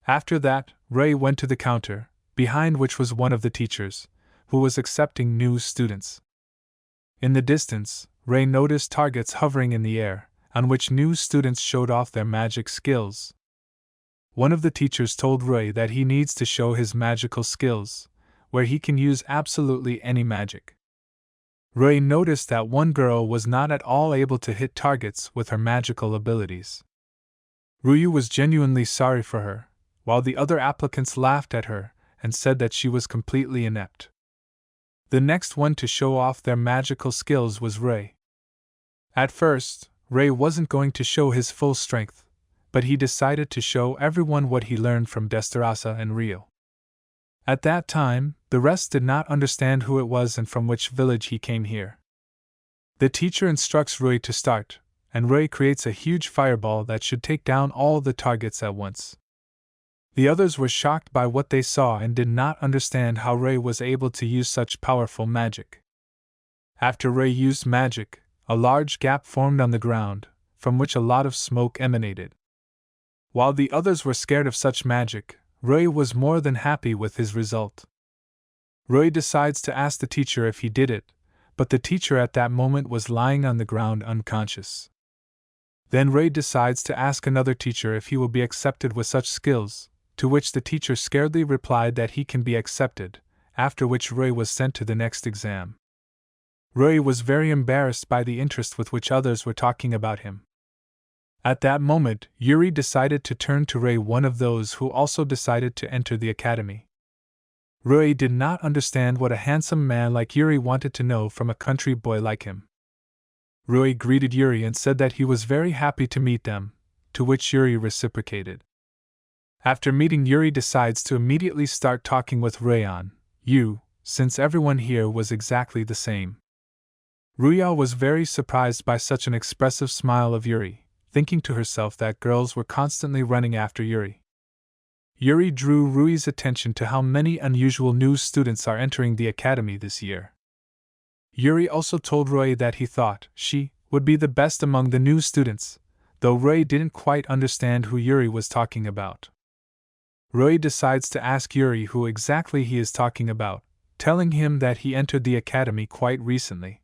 After that, Rui went to the counter, behind which was one of the teachers, who was accepting new students. In the distance, Rui noticed targets hovering in the air, on which new students showed off their magic skills. One of the teachers told Rui that he needs to show his magical skills, where he can use absolutely any magic. Rui noticed that one girl was not at all able to hit targets with her magical abilities. Rui was genuinely sorry for her, while the other applicants laughed at her and said that she was completely inept. The next one to show off their magical skills was Rui. At first, Rui wasn't going to show his full strength, but he decided to show everyone what he learned from Desterasa and Rio. At that time, the rest did not understand who it was and from which village he came here. The teacher instructs Rui to start, and Rui creates a huge fireball that should take down all the targets at once. The others were shocked by what they saw and did not understand how Rui was able to use such powerful magic. After Rui used magic, a large gap formed on the ground, from which a lot of smoke emanated. While the others were scared of such magic, Rui was more than happy with his result. Rui decides to ask the teacher if he did it, but the teacher at that moment was lying on the ground unconscious. Then Rui decides to ask another teacher if he will be accepted with such skills, to which the teacher scaredly replied that he can be accepted, after which Rui was sent to the next exam. Rui was very embarrassed by the interest with which others were talking about him. At that moment, Yuri decided to turn to Rui, one of those who also decided to enter the academy. Rui did not understand what a handsome man like Yuri wanted to know from a country boy like him. Rui greeted Yuri and said that he was very happy to meet them, to which Yuri reciprocated. After meeting, Yuri decides to immediately start talking with Rui on you, since everyone here was exactly the same. Ruia was very surprised by such an expressive smile of Yuri, thinking to herself that girls were constantly running after Yuri. Yuri drew Rui's attention to how many unusual new students are entering the academy this year. Yuri also told Rui that he thought she would be the best among the new students, though Rui didn't quite understand who Yuri was talking about. Rui decides to ask Yuri who exactly he is talking about, telling him that he entered the academy quite recently.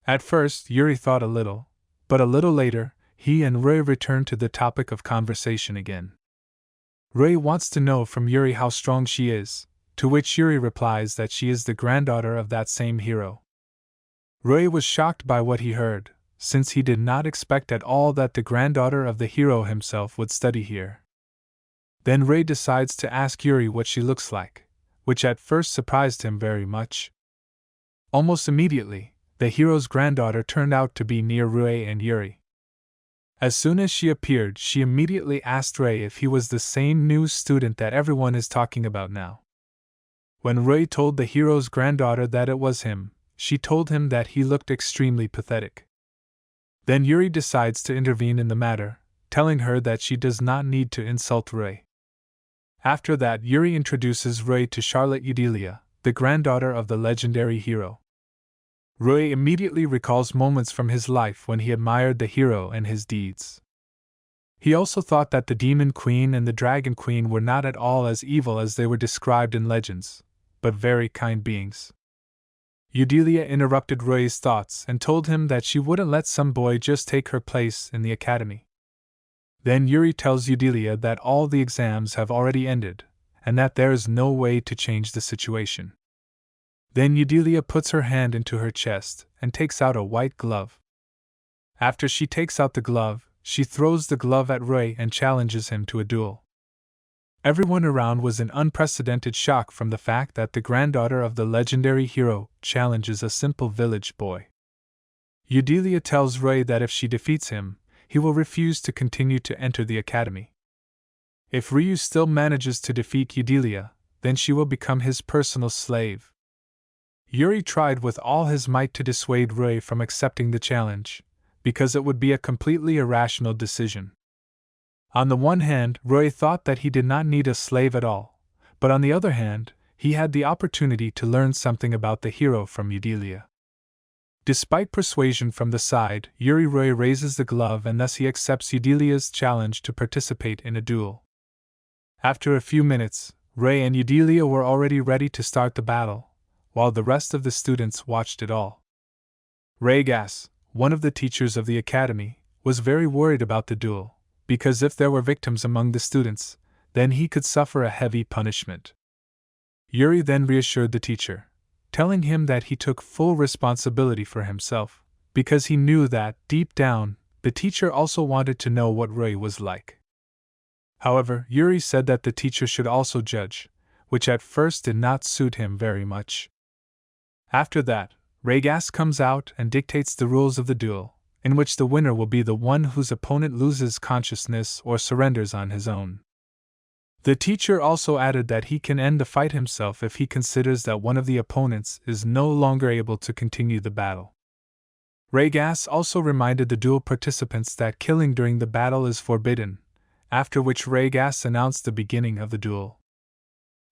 At first, Yuri thought a little, but a little later, he and Rui returned to the topic of conversation again. Rui wants to know from Yuri how strong she is, to which Yuri replies that she is the granddaughter of that same hero. Rui was shocked by what he heard, since he did not expect at all that the granddaughter of the hero himself would study here. Then Rui decides to ask Yuri what she looks like, which at first surprised him very much. Almost immediately, the hero's granddaughter turned out to be near Rui and Yuri. As soon as she appeared, she immediately asked Rui if he was the same new student that everyone is talking about now. When Rui told the hero's granddaughter that it was him, she told him that he looked extremely pathetic. Then Yuri decides to intervene in the matter, telling her that she does not need to insult Rui. After that, Yuri introduces Rui to Charlotte Eudelia, the granddaughter of the legendary hero. Rui immediately recalls moments from his life when he admired the hero and his deeds. He also thought that the Demon Queen and the Dragon Queen were not at all as evil as they were described in legends, but very kind beings. Eudelia interrupted Rui's thoughts and told him that she wouldn't let some boy just take her place in the academy. Then Yuri tells Eudelia that all the exams have already ended, and that there is no way to change the situation. Then Eudelia puts her hand into her chest and takes out a white glove. After she takes out the glove, she throws the glove at Rui and challenges him to a duel. Everyone around was in unprecedented shock from the fact that the granddaughter of the legendary hero challenges a simple village boy. Eudelia tells Rui that if she defeats him, he will refuse to continue to enter the academy. If Ryu still manages to defeat Eudelia, then she will become his personal slave. Yuri tried with all his might to dissuade Rui from accepting the challenge, because it would be a completely irrational decision. On the one hand, Rui thought that he did not need a slave at all, but on the other hand, he had the opportunity to learn something about the hero from Eudelia. Despite persuasion from the side, Rui raises the glove and thus he accepts Eudelia's challenge to participate in a duel. After a few minutes, Rui and Eudelia were already ready to start the battle, while the rest of the students watched it all. Raygas, one of the teachers of the academy, was very worried about the duel, because if there were victims among the students, then he could suffer a heavy punishment. Yuri then reassured the teacher, telling him that he took full responsibility for himself, because he knew that, deep down, the teacher also wanted to know what Rui was like. However, Yuri said that the teacher should also judge, which at first did not suit him very much. After that, Raygas comes out and dictates the rules of the duel, in which the winner will be the one whose opponent loses consciousness or surrenders on his own. The teacher also added that he can end the fight himself if he considers that one of the opponents is no longer able to continue the battle. Raygas also reminded the duel participants that killing during the battle is forbidden, after which Raygas announced the beginning of the duel.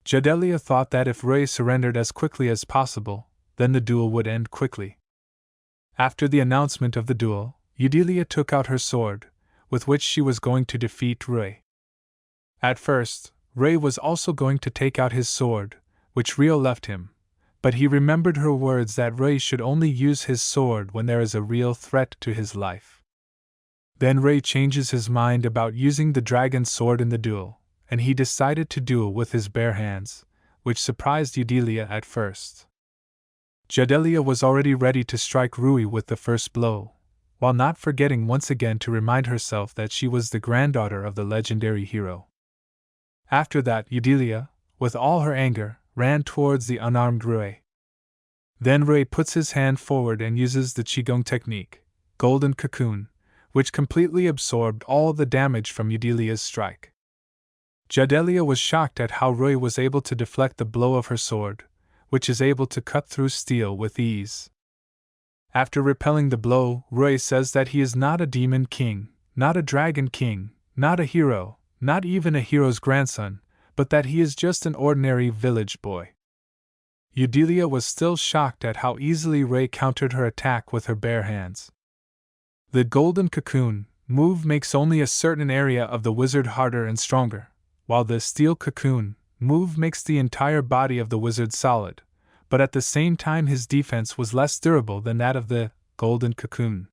Jadelia thought that if Rui surrendered as quickly as possible, then the duel would end quickly. After the announcement of the duel, Eudelia took out her sword, with which she was going to defeat Rui. At first, Rui was also going to take out his sword, which Rio left him, but he remembered her words that Rui should only use his sword when there is a real threat to his life. Then Rui changes his mind about using the dragon sword in the duel, and he decided to duel with his bare hands, which surprised Eudelia at first. Jadelia was already ready to strike Rui with the first blow, while not forgetting once again to remind herself that she was the granddaughter of the legendary hero. After that, Eudelia, with all her anger, ran towards the unarmed Rui. Then Rui puts his hand forward and uses the Qigong technique, Golden Cocoon, which completely absorbed all the damage from Eudelia's strike. Jadelia was shocked at how Rui was able to deflect the blow of her sword, which is able to cut through steel with ease. After repelling the blow, Rui says that he is not a demon king, not a dragon king, not a hero, not even a hero's grandson, but that he is just an ordinary village boy. Eudelia was still shocked at how easily Rui countered her attack with her bare hands. The Golden Cocoon move makes only a certain area of the wizard harder and stronger, while the Steel Cocoon move makes the entire body of the wizard solid, but at the same time his defense was less durable than that of the Golden Cocoon.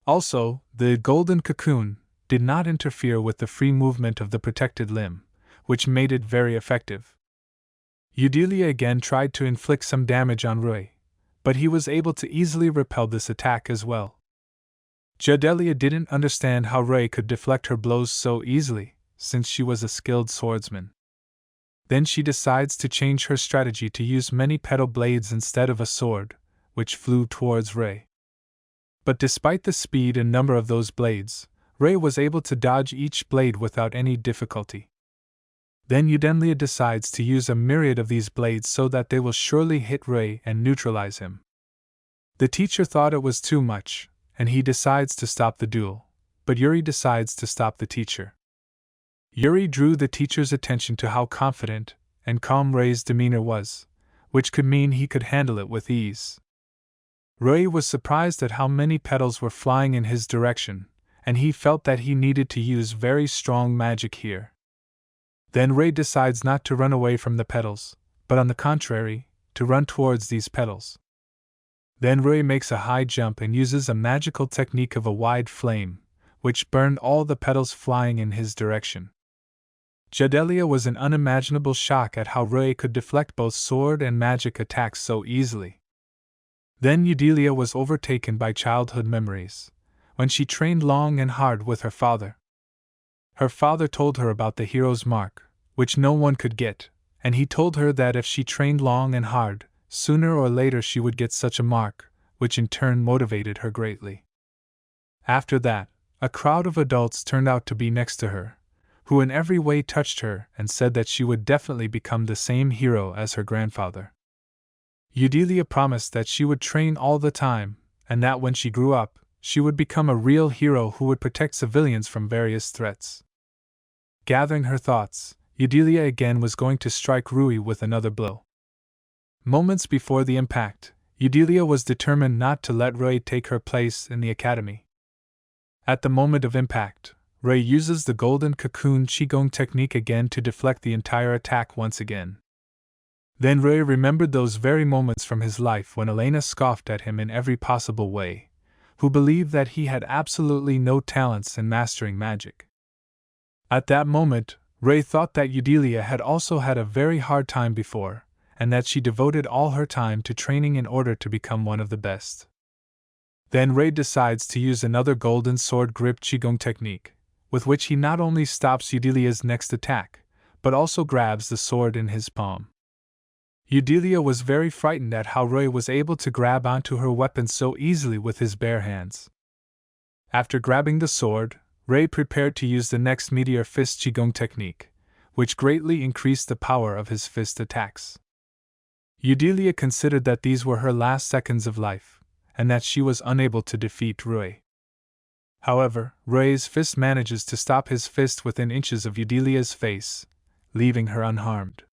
Also, the Golden Cocoon did not interfere with the free movement of the protected limb, which made it very effective. Eudelia again tried to inflict some damage on Rui, but he was able to easily repel this attack as well. Jadelia didn't understand how Rui could deflect her blows so easily, since she was a skilled swordsman. Then she decides to change her strategy to use many petal blades instead of a sword, which flew towards Rui. But despite the speed and number of those blades, Rui was able to dodge each blade without any difficulty. Then Eudelia decides to use a myriad of these blades so that they will surely hit Rui and neutralize him. The teacher thought it was too much, and he decides to stop the duel, but Yuri decides to stop the teacher. Yuri drew the teacher's attention to how confident and calm Rui's demeanor was, which could mean he could handle it with ease. Rui was surprised at how many petals were flying in his direction, and he felt that he needed to use very strong magic here. Then Rui decides not to run away from the petals, but on the contrary, to run towards these petals. Then Rui makes a high jump and uses a magical technique of a wide flame, which burned all the petals flying in his direction. Jadelia was in unimaginable shock at how Rui could deflect both sword and magic attacks so easily. Then Eudelia was overtaken by childhood memories, when she trained long and hard with her father. Her father told her about the hero's mark, which no one could get, and he told her that if she trained long and hard, sooner or later she would get such a mark, which in turn motivated her greatly. After that, a crowd of adults turned out to be next to her, who in every way touched her and said that she would definitely become the same hero as her grandfather. Eudelia promised that she would train all the time, and that when she grew up, she would become a real hero who would protect civilians from various threats. Gathering her thoughts, Eudelia again was going to strike Rui with another blow. Moments before the impact, Eudelia was determined not to let Rui take her place in the academy. At the moment of impact, Rui uses the golden cocoon qigong technique again to deflect the entire attack once again. Then Rui remembered those very moments from his life when Elena scoffed at him in every possible way, who believed that he had absolutely no talents in mastering magic. At that moment, Rui thought that Eudelia had also had a very hard time before, and that she devoted all her time to training in order to become one of the best. Then Rui decides to use another golden sword grip qigong technique, with which he not only stops Eudelia's next attack, but also grabs the sword in his palm. Eudelia was very frightened at how Rui was able to grab onto her weapon so easily with his bare hands. After grabbing the sword, Rui prepared to use the next meteor fist qigong technique, which greatly increased the power of his fist attacks. Eudelia considered that these were her last seconds of life, and that she was unable to defeat Rui. However, Rui's fist manages to stop his fist within inches of Eudelia's face, leaving her unharmed.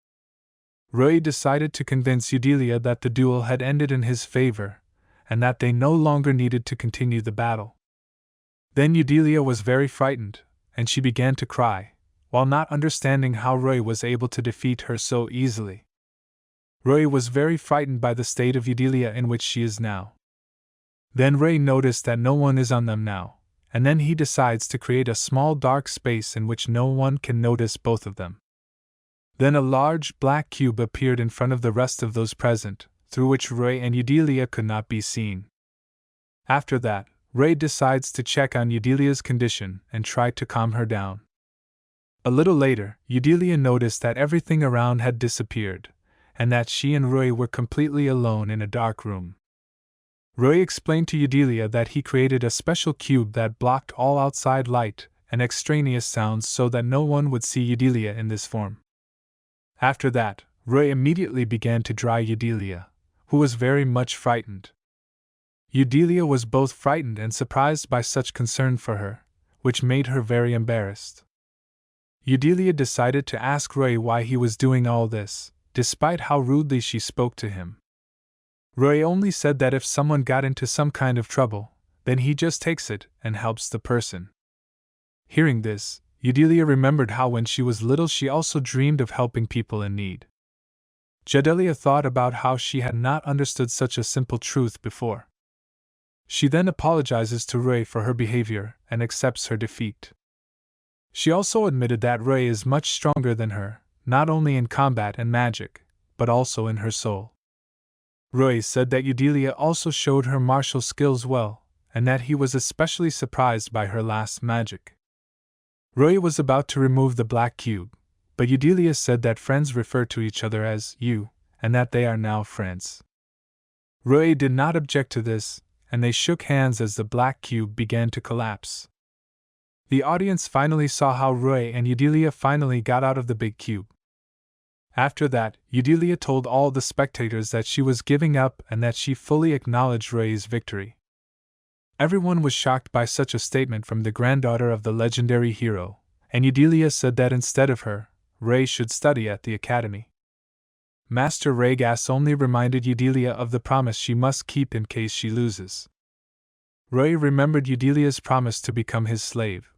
Rui decided to convince Eudelia that the duel had ended in his favor, and that they no longer needed to continue the battle. Then Eudelia was very frightened, and she began to cry, while not understanding how Rui was able to defeat her so easily. Rui was very frightened by the state of Eudelia in which she is now. Then Rui noticed that no one is on them now, and then he decides to create a small dark space in which no one can notice both of them. Then a large black cube appeared in front of the rest of those present, through which Rui and Eudelia could not be seen. After that, Rui decides to check on Eudelia's condition and try to calm her down. A little later, Eudelia noticed that everything around had disappeared, and that she and Rui were completely alone in a dark room. Rui explained to Eudelia that he created a special cube that blocked all outside light and extraneous sounds so that no one would see Eudelia in this form. After that, Rui immediately began to dry Eudelia, who was very much frightened. Eudelia was both frightened and surprised by such concern for her, which made her very embarrassed. Eudelia decided to ask Rui why he was doing all this, despite how rudely she spoke to him. Rui only said that if someone got into some kind of trouble, then he just takes it and helps the person. Hearing this, Eudelia remembered how when she was little she also dreamed of helping people in need. Jadelia thought about how she had not understood such a simple truth before. She then apologizes to Rui for her behavior and accepts her defeat. She also admitted that Rui is much stronger than her, not only in combat and magic, but also in her soul. Rui said that Eudelia also showed her martial skills well, and that he was especially surprised by her last magic. Rui was about to remove the black cube, but Eudelia said that friends refer to each other as you, and that they are now friends. Rui did not object to this, and they shook hands as the black cube began to collapse. The audience finally saw how Rui and Eudelia finally got out of the big cube. After that, Eudelia told all the spectators that she was giving up and that she fully acknowledged Rui's victory. Everyone was shocked by such a statement from the granddaughter of the legendary hero, and Eudelia said that instead of her, Rui should study at the academy. Master Raygas only reminded Eudelia of the promise she must keep in case she loses. Rui remembered Eudelia's promise to become his slave,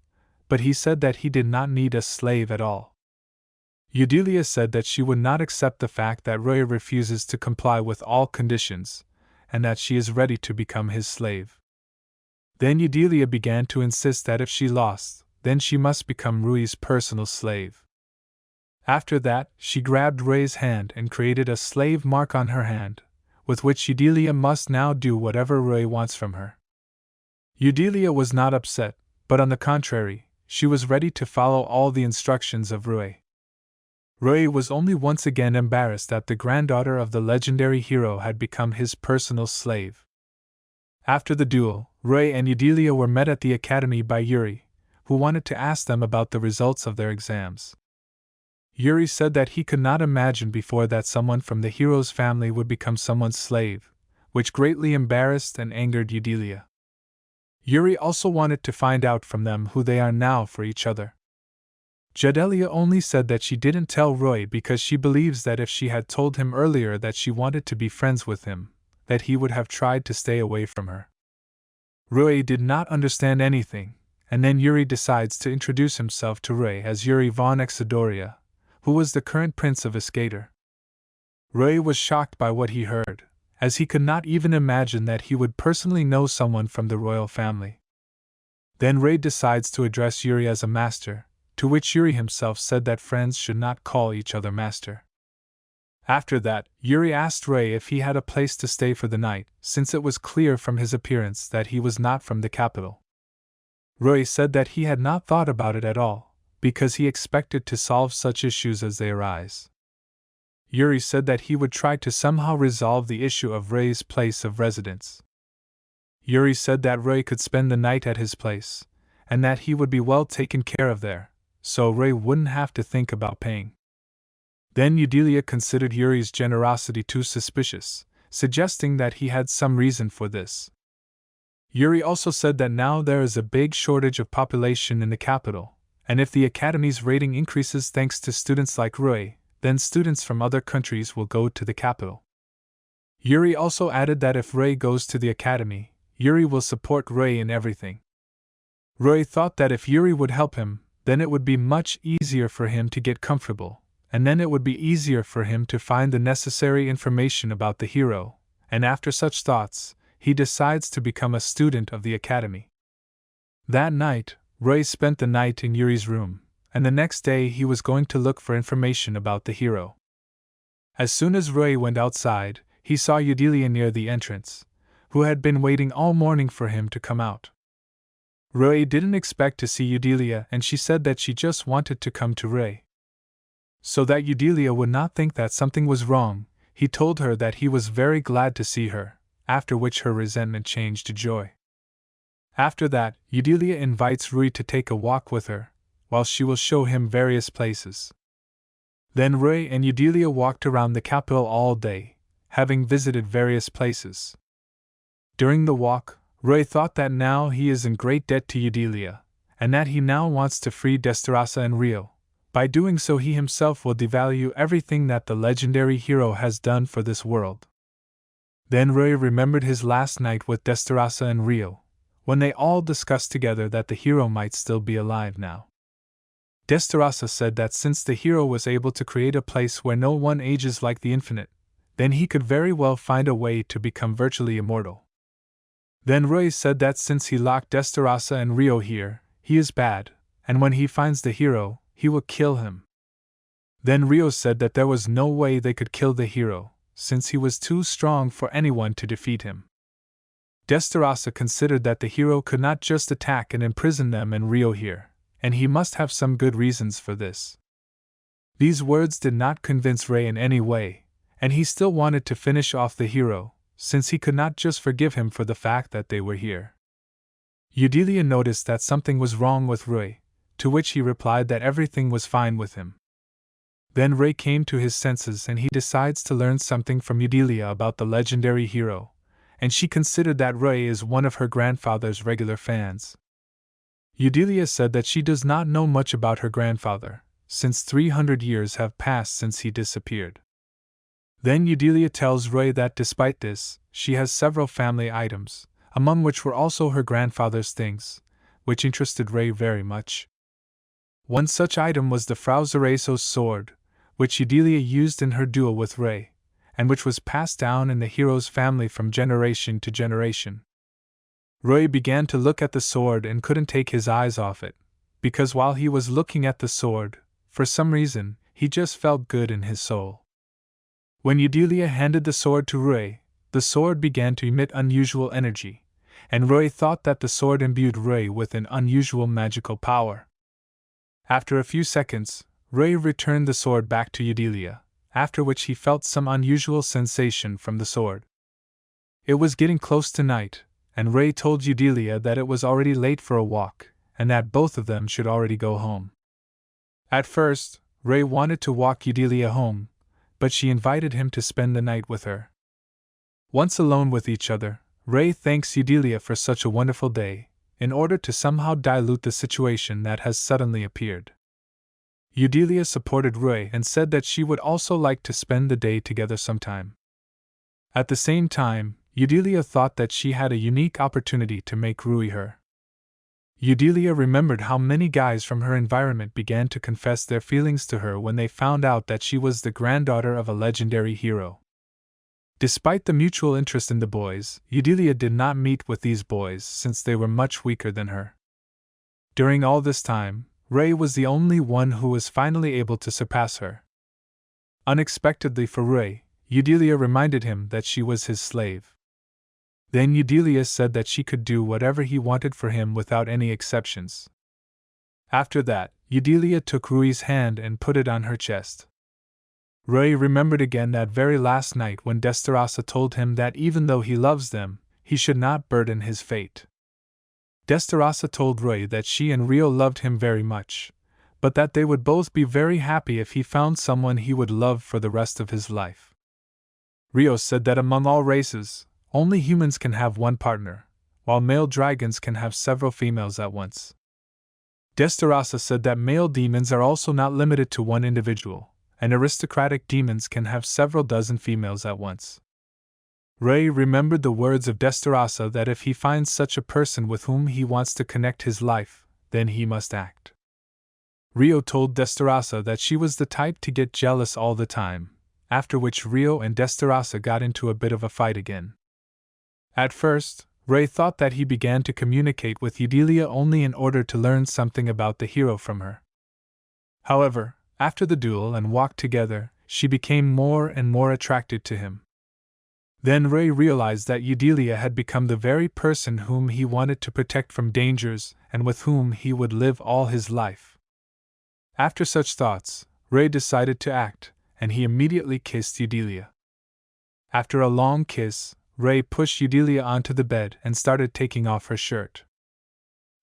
but he said that he did not need a slave at all. Eudelia said that she would not accept the fact that Rui refuses to comply with all conditions, and that she is ready to become his slave. Then Eudelia began to insist that if she lost, then she must become Rui's personal slave. After that, she grabbed Rui's hand and created a slave mark on her hand, with which Eudelia must now do whatever Rui wants from her. Eudelia was not upset, but on the contrary, she was ready to follow all the instructions of Rui. Rui was only once again embarrassed that the granddaughter of the legendary hero had become his personal slave. After the duel, Rui and Eudelia were met at the academy by Yuri, who wanted to ask them about the results of their exams. Yuri said that he could not imagine before that someone from the hero's family would become someone's slave, which greatly embarrassed and angered Eudelia. Yuri also wanted to find out from them who they are now for each other. Eudelia only said that she didn't tell Rui because she believes that if she had told him earlier that she wanted to be friends with him, that he would have tried to stay away from her. Rui did not understand anything, and then Yuri decides to introduce himself to Rui as Yuri von Exodoria, who was the current prince of Iskater. Rui was shocked by what he heard, as he could not even imagine that he would personally know someone from the royal family. Then Rui decides to address Yuri as a master, to which Yuri himself said that friends should not call each other master. After that, Yuri asked Rui if he had a place to stay for the night, since it was clear from his appearance that he was not from the capital. Rui said that he had not thought about it at all, because he expected to solve such issues as they arise. Yuri said that he would try to somehow resolve the issue of Rui's place of residence. Yuri said that Rui could spend the night at his place, and that he would be well taken care of there, so Rui wouldn't have to think about paying. Then Eudelia considered Yuri's generosity too suspicious, suggesting that he had some reason for this. Yuri also said that now there is a big shortage of population in the capital, and if the academy's rating increases thanks to students like Rui, then students from other countries will go to the capital. Yuri also added that if Rui goes to the academy, Yuri will support Rui in everything. Rui thought that if Yuri would help him, then it would be much easier for him to get comfortable, and then it would be easier for him to find the necessary information about the hero, and after such thoughts, he decides to become a student of the academy. That night, Rui spent the night in Yuri's room, and the next day he was going to look for information about the hero. As soon as Rui went outside, he saw Eudelia near the entrance, who had been waiting all morning for him to come out. Rui didn't expect to see Eudelia, and she said that she just wanted to come to Rui. So that Eudelia would not think that something was wrong, he told her that he was very glad to see her, after which her resentment changed to joy. After that, Eudelia invites Rui to take a walk with her, while she will show him various places. Then Rui and Eudelia walked around the capital all day, having visited various places. During the walk, Rui thought that now he is in great debt to Eudelia, and that he now wants to free Desterasa and Rio. By doing so he himself will devalue everything that the legendary hero has done for this world. Then Rui remembered his last night with Desterasa and Rio, when they all discussed together that the hero might still be alive now. Desterasa said that since the hero was able to create a place where no one ages like the infinite, then he could very well find a way to become virtually immortal. Then Rui said that since he locked Desterasa and Rio here, he is bad, and when he finds the hero, he will kill him. Then Rio said that there was no way they could kill the hero, since he was too strong for anyone to defeat him. Desterasa considered that the hero could not just attack and imprison them and Rio here, and he must have some good reasons for this. These words did not convince Rui in any way, and he still wanted to finish off the hero, since he could not just forgive him for the fact that they were here. Eudelia noticed that something was wrong with Rui, to which he replied that everything was fine with him. Then Rui came to his senses and he decides to learn something from Eudelia about the legendary hero, and she considered that Rui is one of her grandfather's regular fans. Eudelia said that she does not know much about her grandfather, since 300 years have passed since he disappeared. Then Eudelia tells Rui that despite this, she has several family items, among which were also her grandfather's things, which interested Rui very much. One such item was the Frau Zereso's sword, which Eudelia used in her duel with Rui, and which was passed down in the hero's family from generation to generation. Rui began to look at the sword and couldn't take his eyes off it, because while he was looking at the sword, for some reason, he just felt good in his soul. When Eudelia handed the sword to Rui, the sword began to emit unusual energy, and Rui thought that the sword imbued Rui with an unusual magical power. After a few seconds, Rui returned the sword back to Eudelia, after which he felt some unusual sensation from the sword. It was getting close to night, and Rui told Eudelia that it was already late for a walk, and that both of them should already go home. At first, Rui wanted to walk Eudelia home, but she invited him to spend the night with her. Once alone with each other, Rui thanks Eudelia for such a wonderful day, in order to somehow dilute the situation that has suddenly appeared. Eudelia supported Rui and said that she would also like to spend the day together sometime. At the same time, Eudelia thought that she had a unique opportunity to make Rui her. Eudelia remembered how many guys from her environment began to confess their feelings to her when they found out that she was the granddaughter of a legendary hero. Despite the mutual interest in the boys, Eudelia did not meet with these boys since they were much weaker than her. During all this time, Rui was the only one who was finally able to surpass her. Unexpectedly for Rui, Eudelia reminded him that she was his slave. Then Eudelia said that she could do whatever he wanted for him without any exceptions. After that, Eudelia took Rui's hand and put it on her chest. Rui remembered again that very last night when Desterasa told him that even though he loves them, he should not burden his fate. Desterasa told Rui that she and Rio loved him very much, but that they would both be very happy if he found someone he would love for the rest of his life. Rio said that among all races, only humans can have one partner, while male dragons can have several females at once. Desterasa said that male demons are also not limited to one individual, and aristocratic demons can have several dozen females at once. Rui remembered the words of Desterasa that if he finds such a person with whom he wants to connect his life, then he must act. Rio told Desterasa that she was the type to get jealous all the time, after which Rio and Desterasa got into a bit of a fight again. At first, Rui thought that he began to communicate with Eudelia only in order to learn something about the hero from her. However, after the duel and walk together, she became more and more attracted to him. Then Rui realized that Eudelia had become the very person whom he wanted to protect from dangers and with whom he would live all his life. After such thoughts, Rui decided to act, and he immediately kissed Eudelia. After a long kiss, Rui pushed Eudelia onto the bed and started taking off her shirt.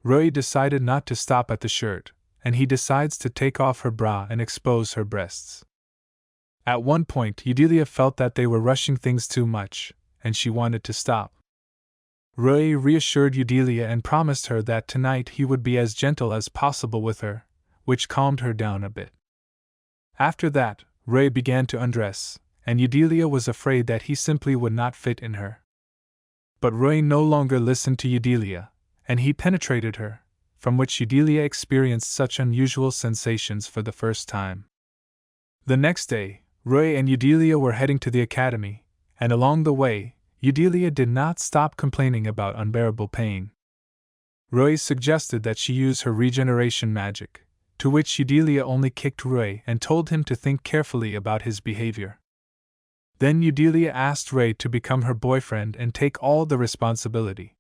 Rui decided not to stop at the shirt, and he decides to take off her bra and expose her breasts. At one point, Eudelia felt that they were rushing things too much, and she wanted to stop. Rui reassured Eudelia and promised her that tonight he would be as gentle as possible with her, which calmed her down a bit. After that, Rui began to undress, and Eudelia was afraid that he simply would not fit in her. But Rui no longer listened to Eudelia, and he penetrated her, from which Eudelia experienced such unusual sensations for the first time. The next day, Rui and Eudelia were heading to the academy, and along the way, Eudelia did not stop complaining about unbearable pain. Rui suggested that she use her regeneration magic, to which Eudelia only kicked Rui and told him to think carefully about his behavior. Then Eudelia asked Rui to become her boyfriend and take all the responsibility.